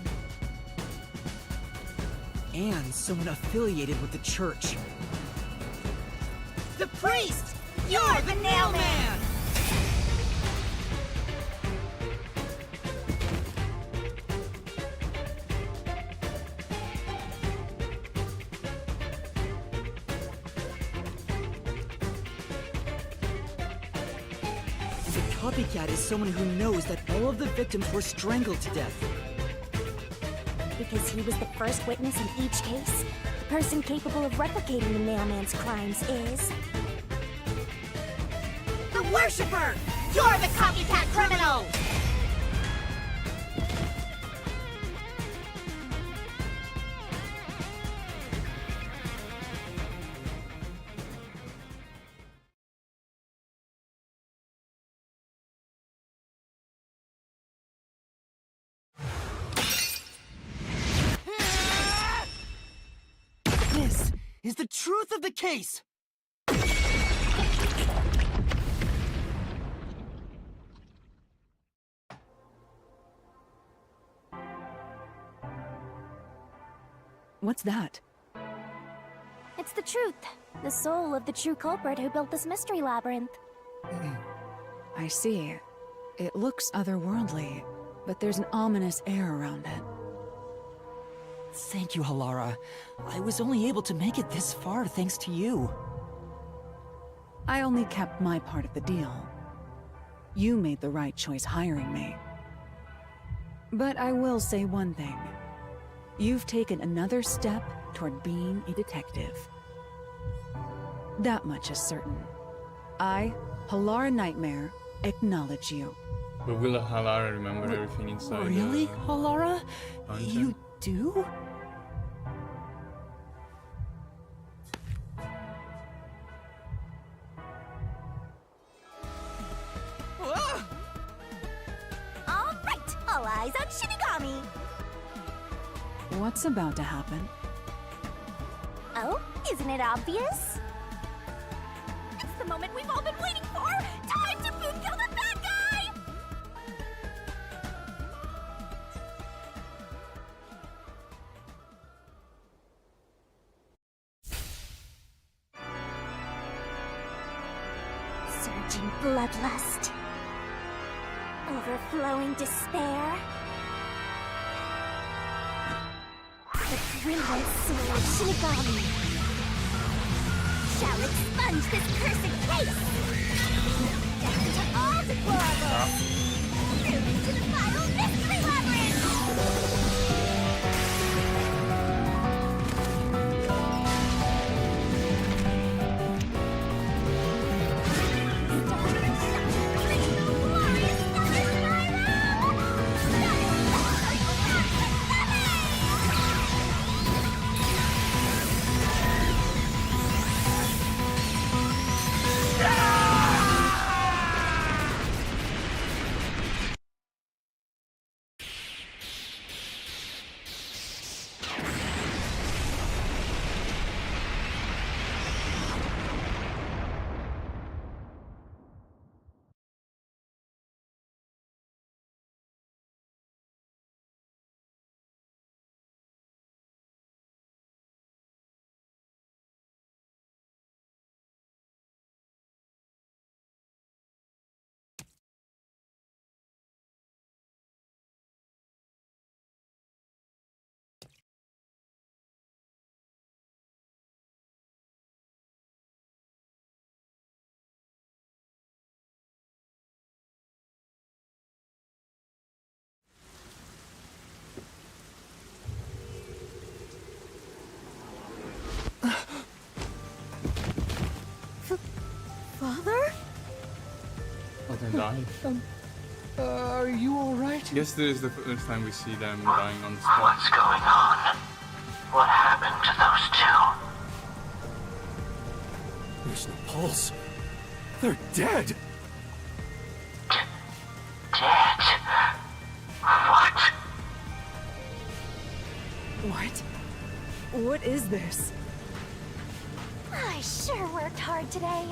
And someone affiliated with the church. The priest! You're the nailman! The copycat is someone who knows that all of the victims were strangled to death. Because he was the first witness in each case, the person capable of replicating the mailman's crimes is... The Worshipper! You're the copycat criminal! This is the truth of the case! What's that? It's the truth. The soul of the true culprit who built this mystery labyrinth. I see. It looks otherworldly, but there's an ominous air around it. Thank you, Halara. I was only able to make it this far thanks to you. I only kept my part of the deal. You made the right choice hiring me. But I will say one thing. You've taken another step toward being a detective. That much is certain. I, Halara Nightmare, acknowledge you. But will Halara remember everything inside? Really, Halara? dungeon? You do? Shinigami! What's about to happen? Oh, isn't it obvious? It's the moment we've all been waiting for! Time to boom kill the bad guy! Surging bloodlust. Overflowing despair. The brilliant soul of Shinigami shall expunge this cursed case! Down to all deplorables! Through into the final mystery labyrinth! Father? Father died. Are you alright? Guess this is the first time we see them dying on the spot. What's going on? What happened to those two? There's no pulse. They're dead. Dead? What? What? What is this? I sure worked hard today.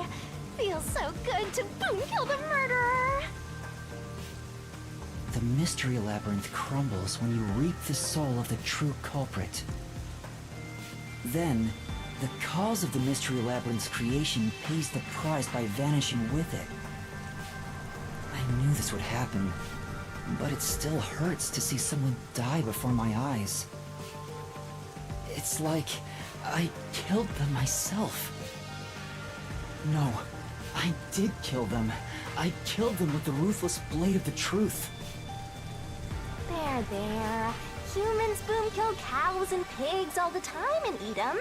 Feels so good to boom kill the murderer. The mystery labyrinth crumbles when you reap the soul of the true culprit. Then, the cause of the mystery labyrinth's creation pays the price by vanishing with it. I knew this would happen, but it still hurts to see someone die before my eyes. It's like I killed them myself. No, I did kill them. I killed them with the ruthless blade of the truth. There. Humans boom kill cows and pigs all the time and eat them.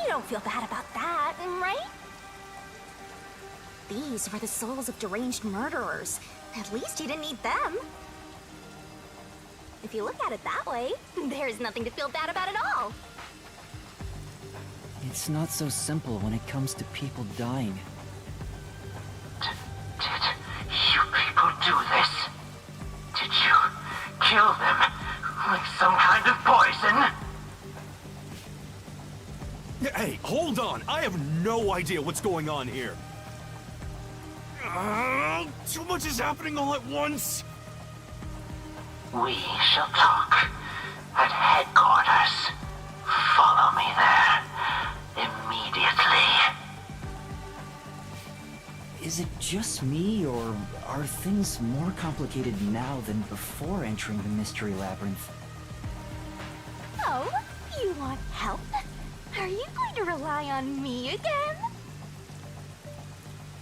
You don't feel bad about that, right? These were the souls of deranged murderers. At least you didn't eat them. If you look at it that way, there's nothing to feel bad about at all. It's not so simple when it comes to people dying. Did you people do this? Did you kill them with some kind of poison? Hey, hold on! I have no idea what's going on here. Too much is happening all at once. We shall talk at headquarters. Follow me there immediately. Is it just me, or are things more complicated now than before entering the mystery labyrinth? Oh, you want help? Are you going to rely on me again?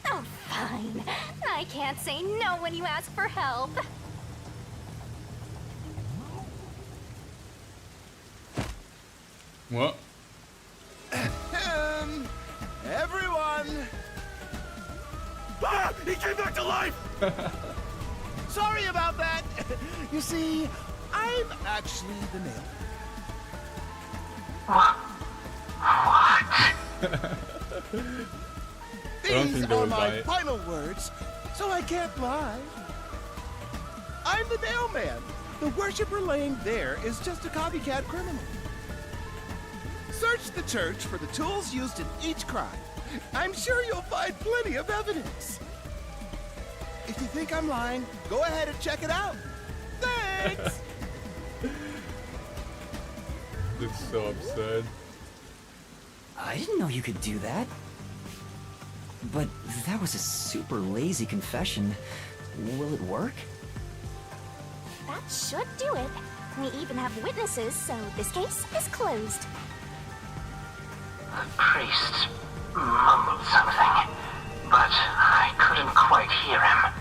Oh, fine. I can't say no when you ask for help. What? Everyone! Ah! He came back to life! Sorry about that. You see, I'm actually the nail. What? These think they are would buy my it. final words, so I can't lie. I'm the mailman. The worshiper laying there is just a copycat criminal. Search the church for the tools used in each crime. I'm sure you'll find plenty of evidence. If you think I'm lying, go ahead and check it out. Thanks! It's so absurd. I didn't know you could do that. But that was a super lazy confession. Will it work? That should do it. We even have witnesses, so this case is closed. The priest mumbled something, but I couldn't quite hear him.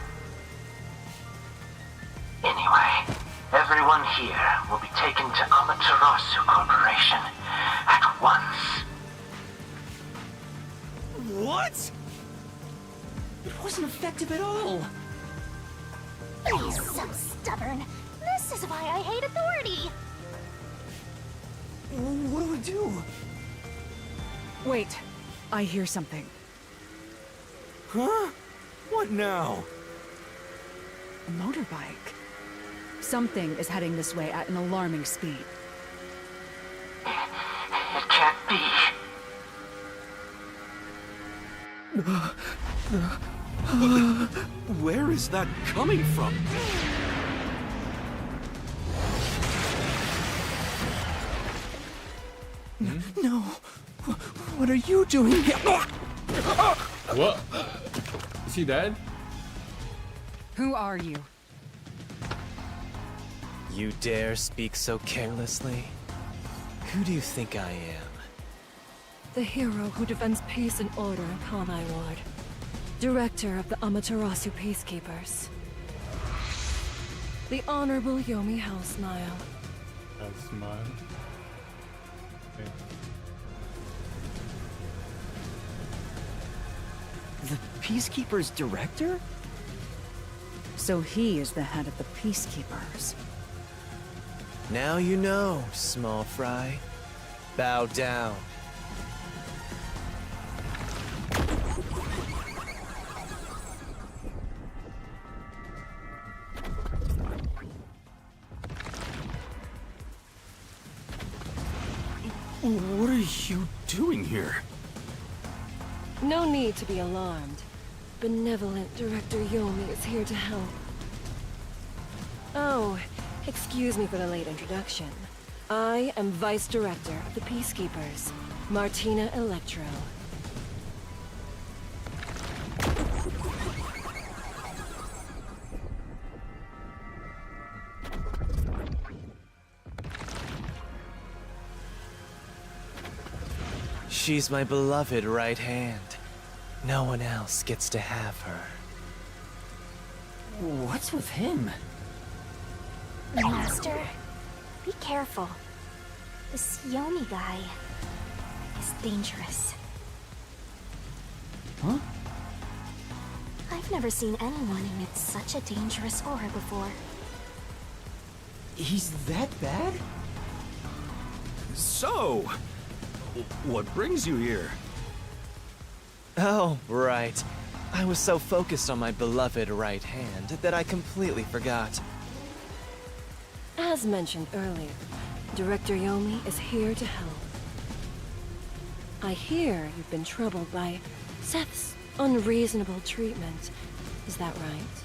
Anyway, everyone here will be taken to Amaterasu Corporation at once. What? It wasn't effective at all. He's so stubborn. This is why I hate authority. What do we do? Wait, I hear something. Huh? What now? A motorbike. Something is heading this way at an alarming speed. It can't be. Where is that coming from? No. What are you doing here? What? Is he dead? Who are you? You dare speak so carelessly? Who do you think I am? The hero who defends peace and order in Kanai Ward. Director of the Amaterasu Peacekeepers. The Honorable Yomi Housemail. I'll smile. Okay. The Peacekeeper's director? So he is the head of the Peacekeepers. Now you know, small fry. Bow down. What are you doing here? No need to be alarmed. Benevolent Director Yomi is here to help. Oh, excuse me for the late introduction. I am Vice Director of the Peacekeepers, Martina Electro. She's my beloved right hand. No one else gets to have her. What's with him? Master, be careful. This Yomi guy is dangerous. Huh? I've never seen anyone emit such a dangerous aura before. He's that bad? So, what brings you here? Oh, right. I was so focused on my beloved right hand that I completely forgot. As mentioned earlier, Director Yomi is here to help. I hear you've been troubled by Seth's unreasonable treatment. Is that right?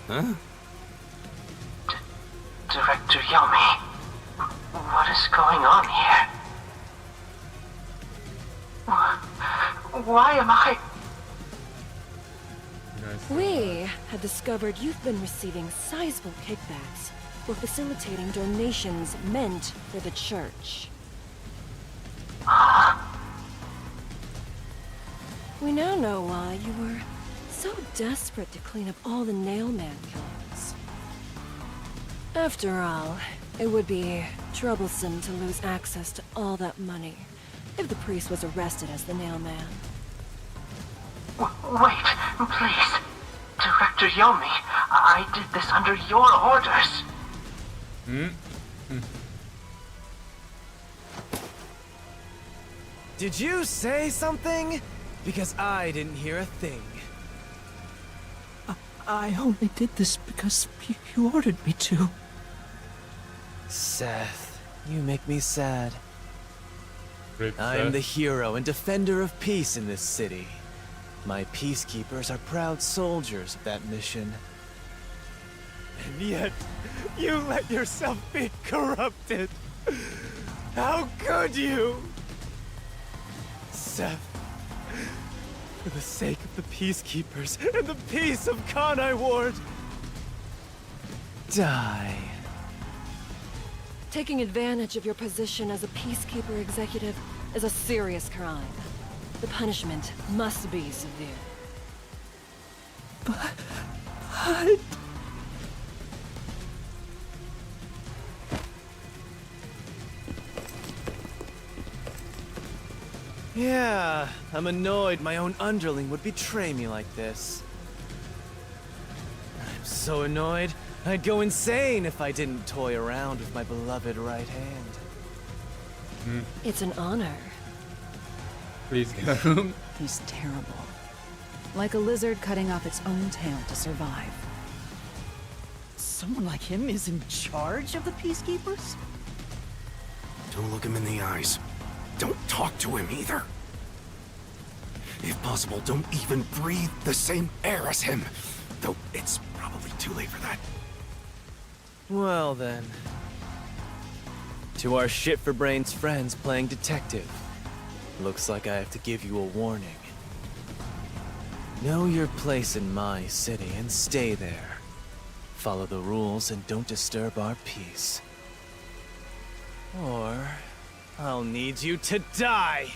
Huh? Director Yomi, what is going on here? Why am I... We had discovered you've been receiving sizable kickbacks for facilitating donations meant for the church. We now know why you were so desperate to clean up all the Nailman killings. After all, it would be troublesome to lose access to all that money if the priest was arrested as the Nailman. Wait, please. Director Yomi, I did this under your orders. Did you say something? Because I didn't hear a thing. I only did this because you ordered me to. Seth, you make me sad. Great I am Seth. the hero and defender of peace in this city. My peacekeepers are proud soldiers of that mission. And yet, you let yourself be corrupted. How could you? Seth, for the sake of the peacekeepers and the peace of Kanai Ward, die. Taking advantage of your position as a peacekeeper executive is a serious crime. The punishment must be severe. But... Yeah, I'm annoyed my own underling would betray me like this. I'm so annoyed, I'd go insane if I didn't toy around with my beloved right hand. It's an honor. Please get a room. He's terrible. Like a lizard cutting off its own tail to survive. someone like him is in charge of the Peacekeepers? Don't look him in the eyes. Don't talk to him either. If possible, don't even breathe the same air as him. Though it's probably too late for that. Well then. To our shit-for-brains friends playing detective. Looks like I have to give you a warning. Know your place in my city and stay there. Follow the rules and don't disturb our peace. Or I'll need you to die!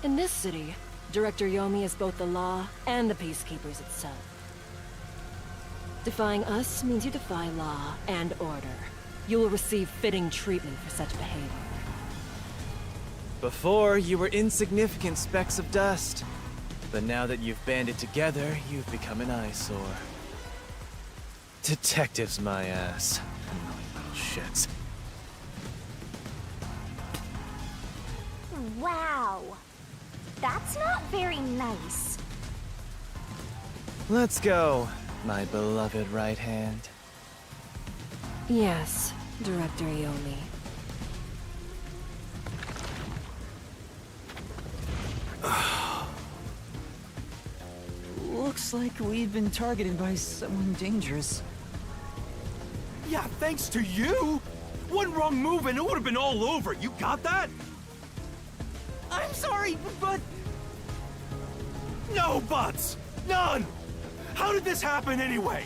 In this city, Director Yomi is both the law and the Peacekeepers itself. Defying us means you defy law and order. You will receive fitting treatment for such behavior. Before, you were insignificant specks of dust. But now that you've banded together, you've become an eyesore. Detectives, my ass. Annoying little shits. Wow. That's not very nice. Let's go, my beloved right hand. Yes, Director Yomi. Looks like we've been targeted by someone dangerous. Yeah, thanks to you! One wrong move and it would have been all over. You got that? I'm sorry, but... No buts! None! How did this happen anyway?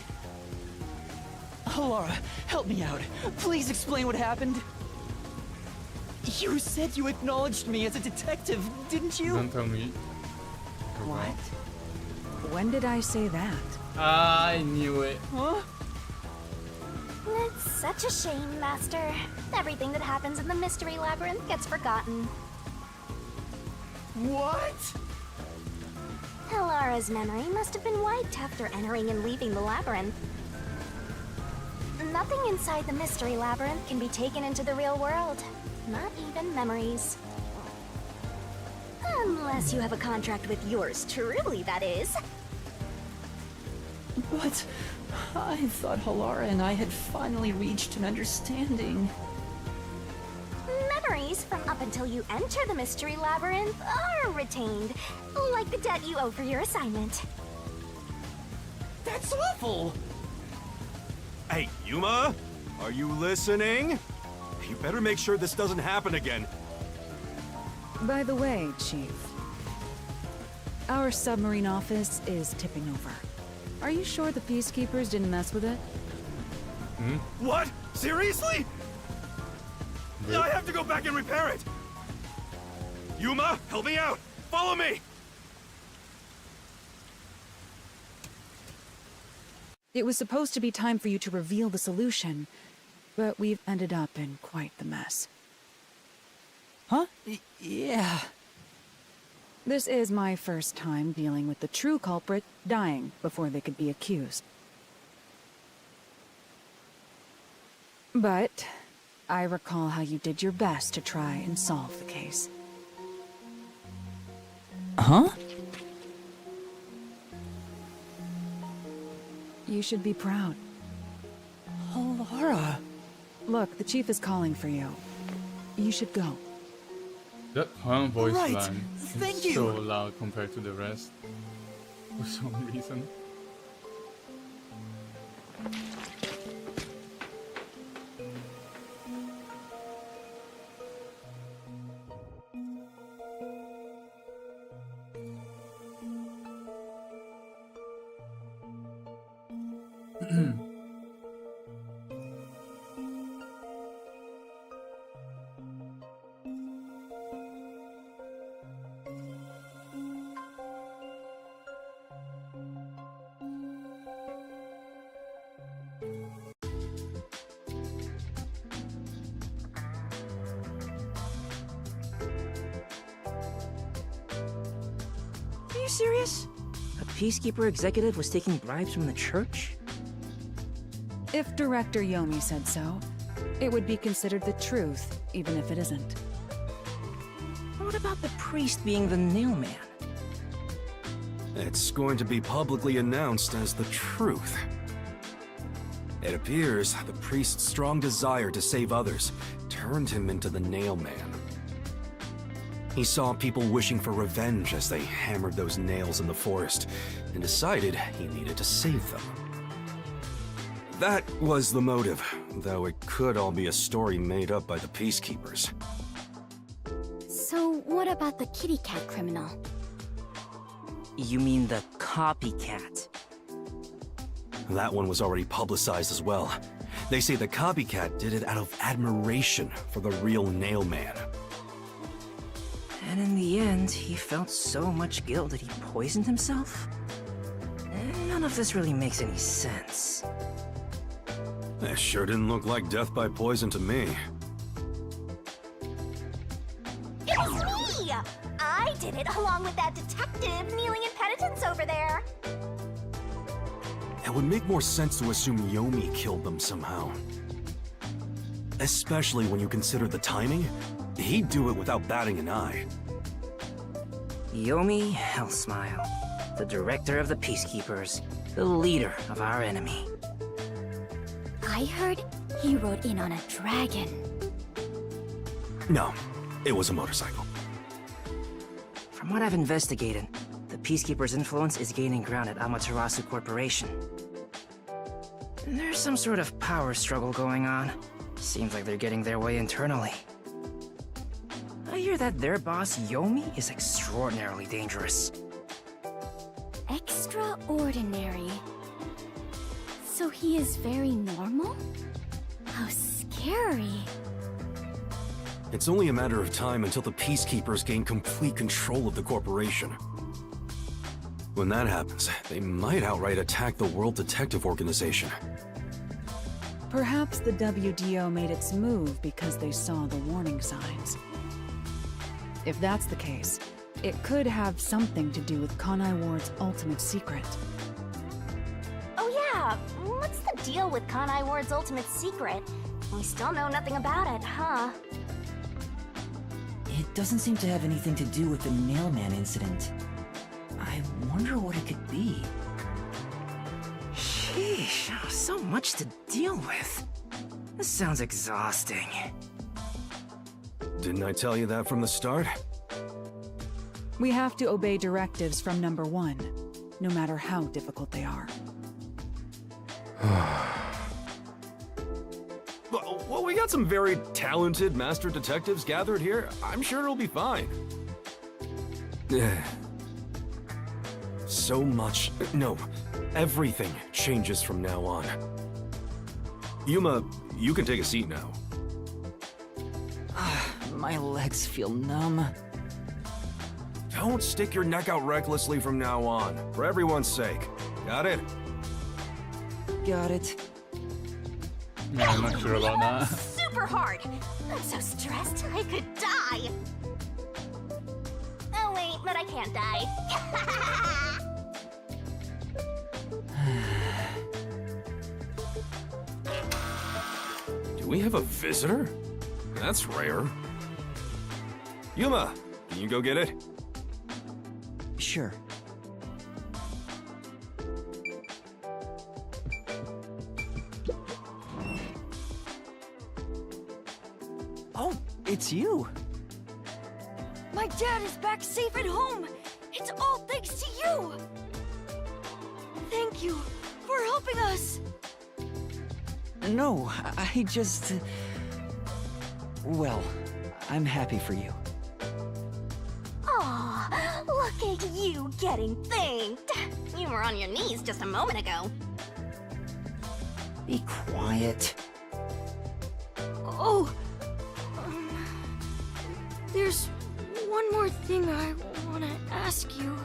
Laura, help me out. Please explain what happened. You said you acknowledged me as a detective, didn't you? Don't tell me. What? When did I say that? I knew it. Huh? It's such a shame, Master. Everything that happens in the Mystery Labyrinth gets forgotten. What? Helara's memory must have been wiped after entering and leaving the labyrinth. Nothing inside the Mystery Labyrinth can be taken into the real world. Not even memories. Unless you have a contract with yours truly, that is. But I thought Halara and I had finally reached an understanding. Memories from up until you enter the Mystery Labyrinth are retained, like the debt you owe for your assignment. That's awful! Hey, Yuma? Are you listening? You better make sure this doesn't happen again. By the way, Chief, our submarine office is tipping over. Are you sure the Peacekeepers didn't mess with it? What? Seriously? I have to go back and repair it! Yuma, help me out! Follow me! It was supposed to be time for you to reveal the solution, but we've ended up in quite the mess. Huh? Yeah. This is my first time dealing with the true culprit dying before they could be accused. But I recall how you did your best to try and solve the case. Huh? You should be proud. Oh, Laura. Look, the chief is calling for you. You should go. That Han voice Right. line Thank is you. so loud compared to the rest for some reason. Are you serious? A Peacekeeper executive was taking bribes from the church? If Director Yomi said so, it would be considered the truth, even if it isn't. What about the priest being the nailman? It's going to be publicly announced as the truth. It appears the priest's strong desire to save others turned him into the nailman. He saw people wishing for revenge as they hammered those nails in the forest, and decided he needed to save them. That was the motive, though it could all be a story made up by the Peacekeepers. So, what about the kitty cat criminal? You mean the copycat? That one was already publicized as well. They say the copycat did it out of admiration for the real nailman. And in the end, he felt so much guilt that he poisoned himself? None of this really makes any sense. It sure didn't look like death by poison to me. It was me! I did it along with that detective kneeling in penitence over there. It would make more sense to assume Yomi killed them somehow. Especially when you consider the timing. He'd do it without batting an eye. Yomi Hellsmile, the director of the Peacekeepers, the leader of our enemy. I heard he rode in on a dragon. No, it was a motorcycle. From what I've investigated, the Peacekeepers' influence is gaining ground at Amaterasu Corporation. There's some sort of power struggle going on. Seems like they're getting their way internally. I hear that their boss, Yomi, is extraordinarily dangerous. Extraordinary. So he is very normal? How scary. It's only a matter of time until the Peacekeepers gain complete control of the corporation. When that happens, they might outright attack the World Detective Organization. Perhaps the WDO made its move because they saw the warning signs. If that's the case, it could have something to do with Kanai Ward's ultimate secret. Oh yeah, what's the deal with Kanai Ward's ultimate secret? We still know nothing about it, huh? It doesn't seem to have anything to do with the Nailman incident. I wonder what it could be. Sheesh, so much to deal with. This sounds exhausting. Didn't I tell you that from the start? We have to obey directives from number one, no matter how difficult they are. Well, we got some very talented master detectives gathered here. I'm sure it'll be fine. So much... No, everything changes from now on. Yuma, you can take a seat now. My legs feel numb. Don't stick your neck out recklessly from now on, for everyone's sake. Got it? Got it. Yeah, I'm not sure about that. Super hard! I'm so stressed I could die! Oh wait, but I can't die. Do we have a visitor? That's rare. Yuma, can you go get it? Sure. Oh, it's you! My dad is back safe at home! It's all thanks to you! Thank you for helping us! No, I just... Well, I'm happy for you. Aw, look at you getting thanked. You were on your knees just a moment ago. Be quiet. Oh! There's one more thing I want to ask you.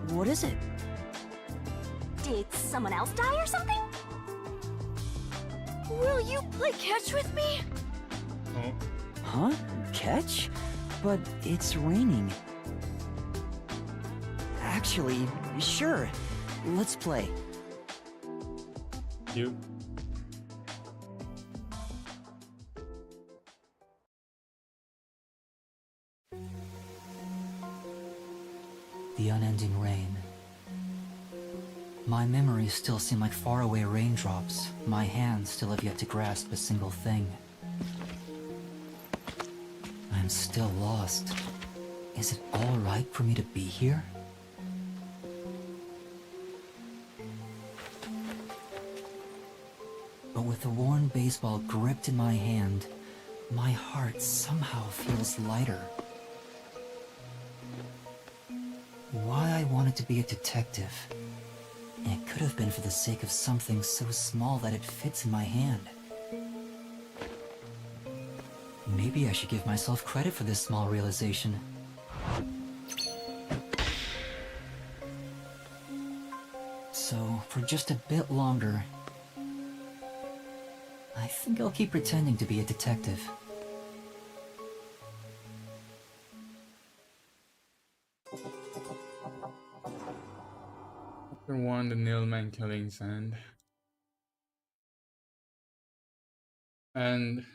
What is it? Did someone else die or something? Will you play catch with me? Oh. Huh? Catch? But it's raining. Actually, sure. Let's play. You. The unending rain. My memories still seem like faraway raindrops. My hands still have yet to grasp a single thing. I'm still lost. Is it all right for me to be here? But with the worn baseball gripped in my hand, my heart somehow feels lighter. Why I wanted to be a detective. It could have been for the sake of something so small that it fits in my hand. Maybe I should give myself credit for this small realization. So, for just a bit longer, I think I'll keep pretending to be a detective. Chapter 1, the Nailman Killings End. And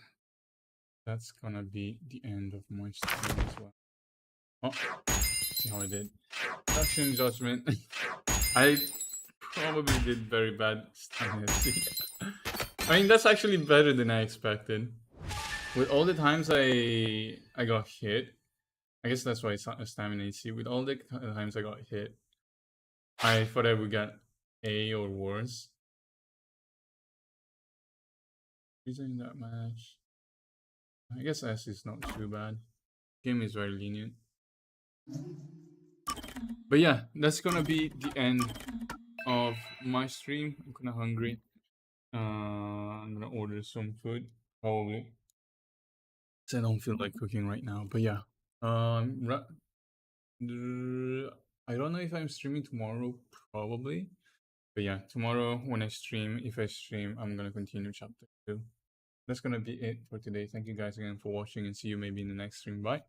that's gonna be the end of my stream as well. Oh, see how I did. Action Judgment. I probably did very bad. I mean, that's actually better than I expected. With all the times I got hit, I guess that's why it's not a stamina AC. With all the times I got hit, I thought I would get A or worse. Using that match, I guess S is not too bad. Game is very lenient. But yeah, that's gonna be the end of my stream. I'm kinda hungry. I'm gonna order some food, probably. I don't feel like cooking right now, but yeah. I don't know if I'm streaming tomorrow, probably. But yeah, tomorrow when I stream, if I stream, I'm gonna continue chapter 2. That's gonna be it for today. Thank you guys again for watching and see you maybe in the next stream. Bye.